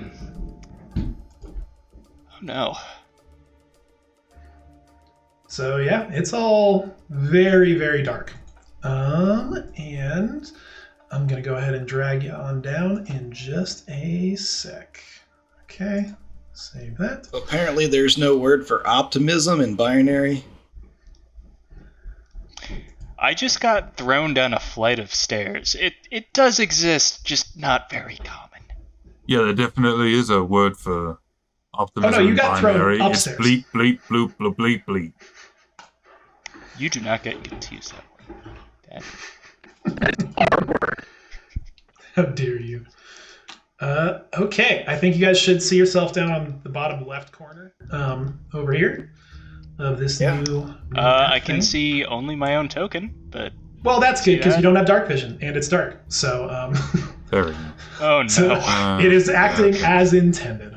no. So yeah, it's all very, very dark. And I'm gonna go ahead and drag you on down in just a sec. Okay, save that. Apparently there's no word for optimism in binary. I just got thrown down a flight of stairs. It does exist, just not very common. Yeah, there definitely is a word for optimism. Oh no, you got binary. thrown upstairs. It's bleep, bleep, bloop, bloop, bleep, bleep. You do not get to use that word. Dad. That's our word. How dare you? Okay, I think you guys should see yourself down on the bottom left corner, over here, of this new I can thing. see only my own token, but... Well, that's good, because you don't have dark vision, and it's dark, so... There we go. Oh, no. So it is acting as intended.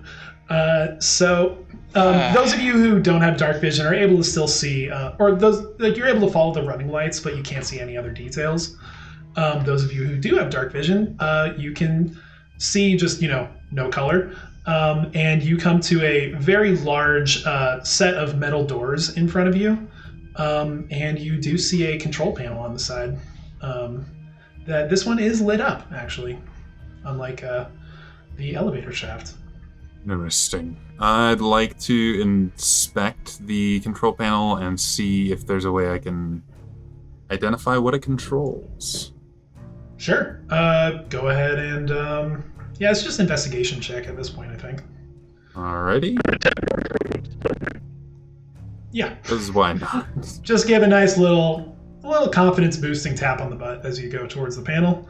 Those of you who don't have dark vision are able to still see, or those like you're able to follow the running lights, but you can't see any other details. Those of you who do have dark vision, you can see just no color, and you come to a very large set of metal doors in front of you, and you do see a control panel on the side. That this one is lit up actually, unlike the elevator shaft. Interesting. I'd like to inspect the control panel and see if there's a way I can identify what it controls. Sure. Go ahead and it's just investigation check at this point, I think. Alrighty. Yeah. Because why not? Just give a nice little confidence boosting tap on the butt as you go towards the panel.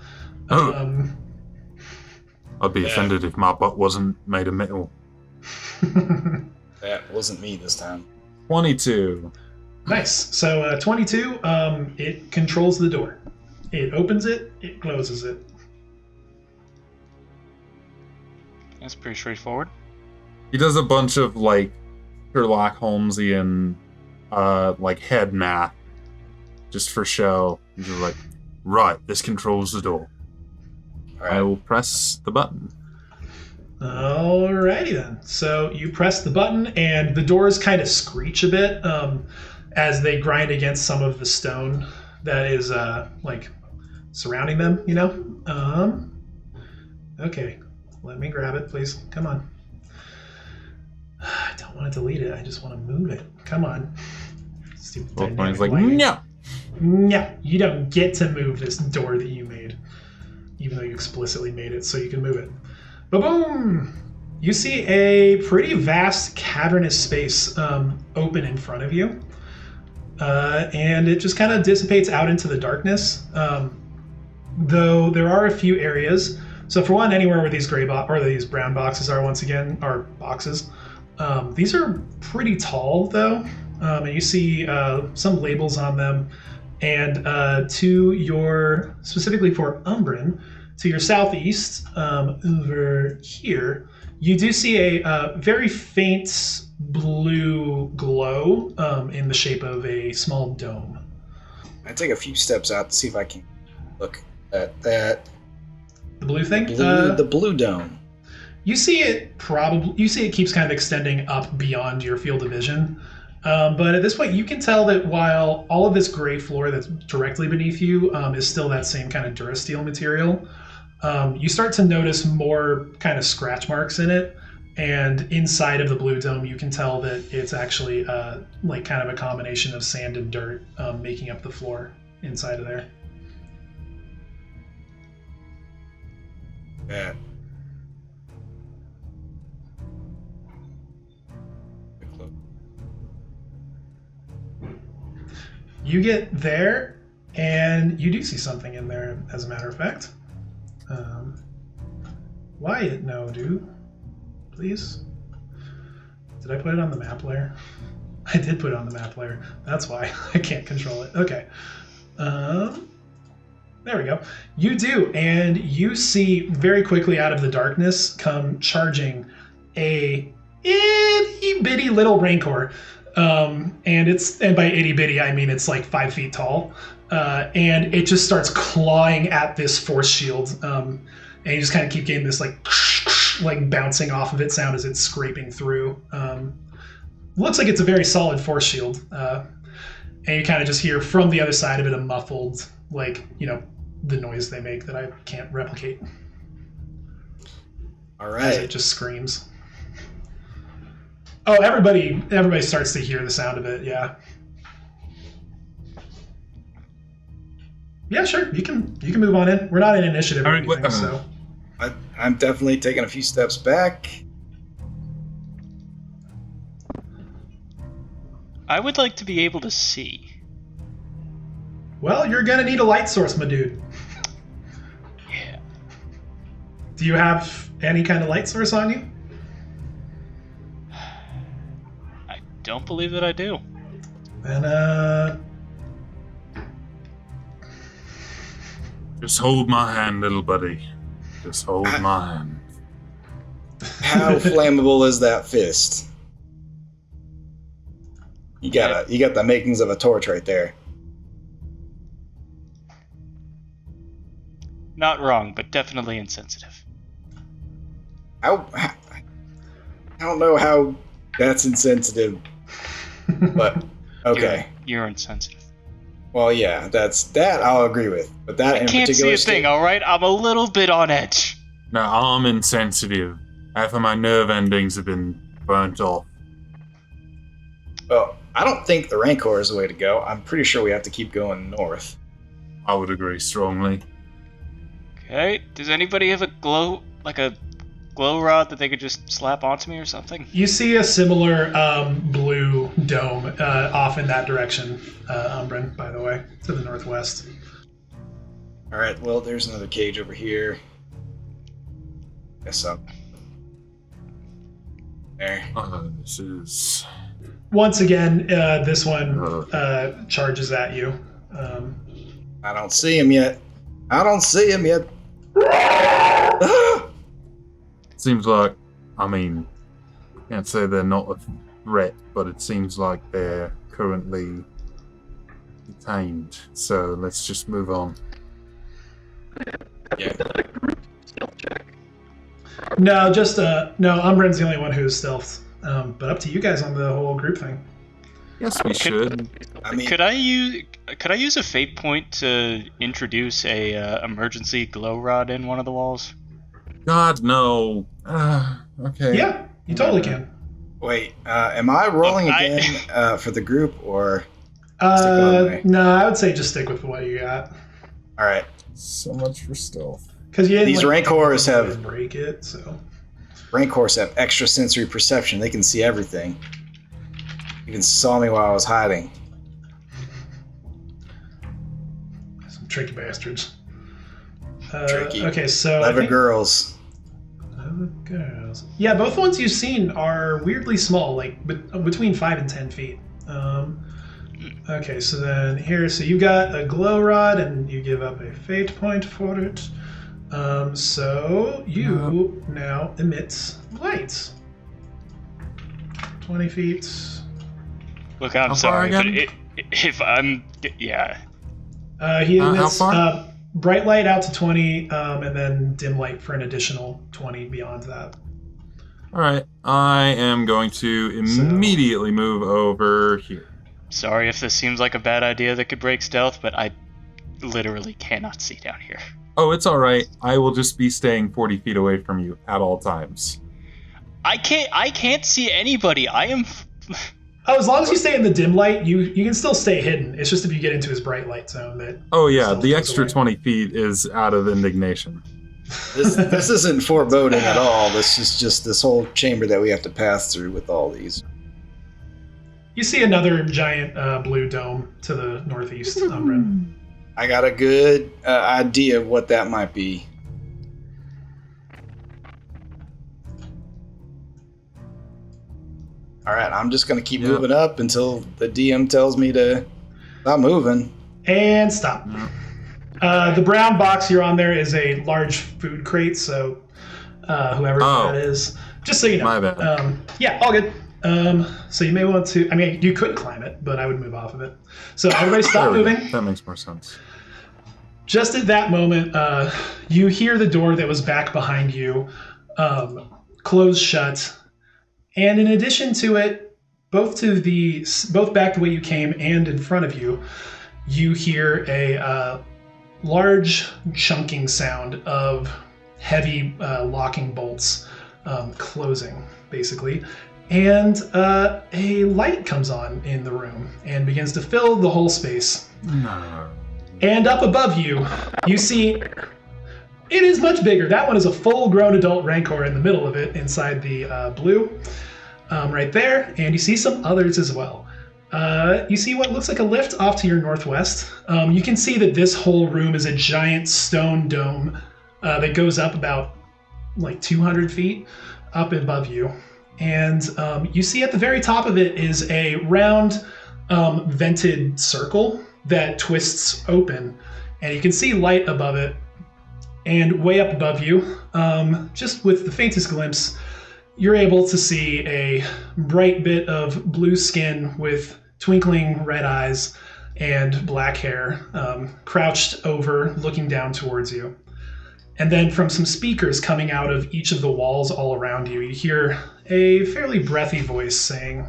I'd be offended if my butt wasn't made of metal. That wasn't me this time. 22. Nice. So 22, it controls the door. It opens it, it closes it. That's pretty straightforward. He does a bunch of Sherlock Holmesian head math just for show. He's just like, right, this controls the door. Right. I will press the button. Alrighty then. So you press the button, and the doors kind of screech a bit as they grind against some of the stone that is surrounding them. Okay, let me grab it, please. Come on. I don't want to delete it. I just want to move it. Come on. Stupid dynamic lighting. No, you don't get to move this door that you made, even though you explicitly made it so you can move it. Ba-boom! You see a pretty vast cavernous space open in front of you, and it just kind of dissipates out into the darkness. Though there are a few areas. So for one, anywhere where these these brown boxes are, once again, are boxes. These are pretty tall though, and you see some labels on them. And specifically for Umbrin, to your southeast, over here, You do see a very faint blue glow in the shape of a small dome. I take a few steps out to see if I can look at that. The blue thing? The blue dome. You see it keeps kind of extending up beyond your field of vision. But at this point, you can tell that while all of this gray floor that's directly beneath you is still that same kind of Durasteel material, you start to notice more kind of scratch marks in it. And inside of the blue dome, you can tell that it's actually like kind of a combination of sand and dirt making up the floor inside of there. Yeah. You get there, and you do see something in there, as a matter of fact. Wyatt, no, dude. Please. Did I put it on the map layer? I did put it on the map layer. That's why I can't control it. Okay. There we go. You do, and you see very quickly out of the darkness come charging a itty bitty little Rancor. And by itty bitty I mean it's like 5 feet tall. And it just starts clawing at this force shield. And you just kind of keep getting this like bouncing off of it sound as it's scraping through. Looks like it's a very solid force shield. And you kind of just hear from the other side of it a muffled, the noise they make that I can't replicate. All right. As it just screams. Oh, everybody starts to hear the sound of it, yeah. Yeah, sure. You can move on in. We're not in initiative or anything, so. I'm definitely taking a few steps back. I would like to be able to see. Well, you're gonna need a light source, my dude. Yeah. Do you have any kind of light source on you? I don't believe that I do. Then, Just hold my hand, little buddy. Just hold my hand. How flammable is that fist? You got the makings of a torch right there. Not wrong, but definitely insensitive. I don't know how that's insensitive, but okay. You're insensitive. Well, yeah, that I'll agree with, but that in can't particular see a thing. All right, I'm a little bit on edge. No, I'm insensitive. Half of my nerve endings have been burnt off. Well, I don't think the Rancor is the way to go. I'm pretty sure we have to keep going north. I would agree strongly. Okay. Does anybody have a glow rod that they could just slap onto me or something? You see a similar blue dome off in that direction, Umbrin, by the way, to the northwest. All right. Well, there's another cage over here. Guess so. There. This is. Once again, this one charges at you. I don't see him yet. Seems like, can't say they're not a threat, but it seems like they're currently detained. So let's just move on. Yeah. Stealth check. No, Umbrin's the only one who's stealthed. But up to you guys on the whole group thing. Yes, we should. Could I use a fate point to introduce a emergency glow rod in one of the walls? God, no. Okay. Yeah, you totally can. Wait, am I rolling again for the group or? No, I would say just stick with what you got. All right. So much for stealth. Because these Rancors have break it, so. Rancors have extrasensory perception. They can see everything. Even saw me while I was hiding. Some tricky bastards. Tricky. Okay, so 11 girls. 11 girls. Yeah, both ones you've seen are weirdly small, like between 5 and 10 feet. Okay, so then here, so you got a glow rod, and you give up a fate point for it. So you now emit lights. 20 feet. Look, I'm sorry, but if I'm... Yeah. He emits how far? bright light out to 20, and then dim light for an additional 20 beyond that. All right. I am going to immediately move over here. Sorry if this seems like a bad idea that could break stealth, but I literally cannot see down here. Oh, it's all right. I will just be staying 40 feet away from you at all times. I can't see anybody. I am... Oh, as long as you stay in the dim light, you can still stay hidden. It's just if you get into his bright light zone that... Oh, yeah. The extra 20 feet is out of indignation. This isn't foreboding at all. This is just this whole chamber that we have to pass through with all these. You see another giant blue dome to the northeast, Umbrin. I got a good idea of what that might be. All right, I'm just going to keep moving up until the DM tells me to stop moving. And stop. The brown box you're on there is a large food crate, so whoever that is, just so you know. My bad. Yeah, all good. So you may want to, I mean, you could climb it, but I would move off of it. So everybody stop moving. That makes more sense. Just at that moment, you hear the door that was back behind you close shut. And in addition to it, both back the way you came and in front of you, you hear a large chunking sound of heavy locking bolts closing, basically. And a light comes on in the room and begins to fill the whole space. No. And up above you, you see it is much bigger. That one is a full-grown adult Rancor in the middle of it, inside the blue, right there. And you see some others as well. You see what looks like a lift off to your northwest. You can see that this whole room is a giant stone dome that goes up about like 200 feet up above you. And you see at the very top of it is a round vented circle that twists open. And you can see light above it. And way up above you, just with the faintest glimpse, you're able to see a bright bit of blue skin with twinkling red eyes and black hair, crouched over, looking down towards you. And then from some speakers coming out of each of the walls all around you, you hear a fairly breathy voice saying,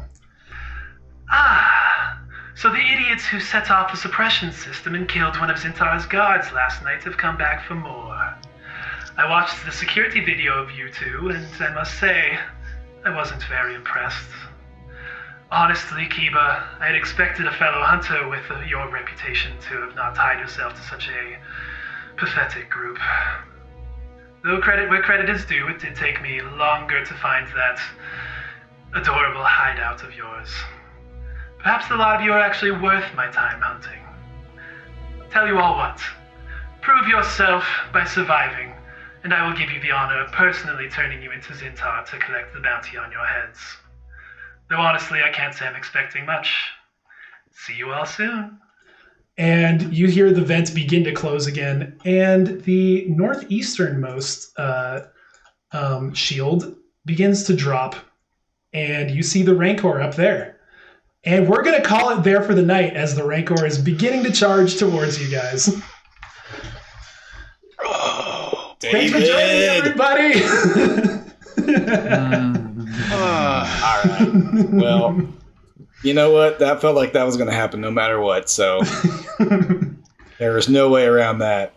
"Ah, so the idiots who set off the suppression system and killed one of Zintar's guards last night have come back for more. I watched the security video of you two, and I must say, I wasn't very impressed. Honestly, Kiba, I had expected a fellow hunter with your reputation to have not tied yourself to such a pathetic group. Though credit where credit is due, it did take me longer to find that adorable hideout of yours. Perhaps the lot of you are actually worth my time hunting. Tell you all what, prove yourself by surviving, and I will give you the honor of personally turning you into Zintar to collect the bounty on your heads. Though honestly, I can't say I'm expecting much. See you all soon." And you hear the vents begin to close again, and the northeasternmost shield begins to drop, and you see the Rancor up there. And we're going to call it there for the night as the Rancor is beginning to charge towards you guys. Oh, thanks for joining, everybody! All right. Well, you know what? That felt like that was going to happen no matter what, so there is no way around that.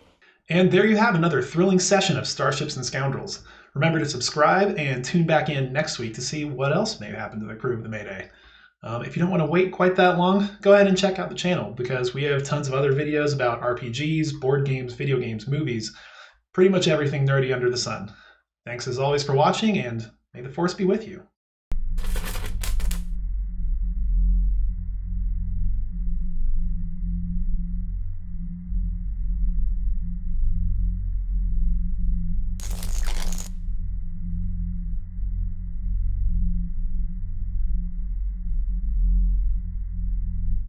And there you have another thrilling session of Starships and Scoundrels. Remember to subscribe and tune back in next week to see what else may happen to the crew of the Mayday. If you don't want to wait quite that long, go ahead and check out the channel, because we have tons of other videos about RPGs, board games, video games, movies, pretty much everything nerdy under the sun. Thanks as always for watching, and may the Force be with you.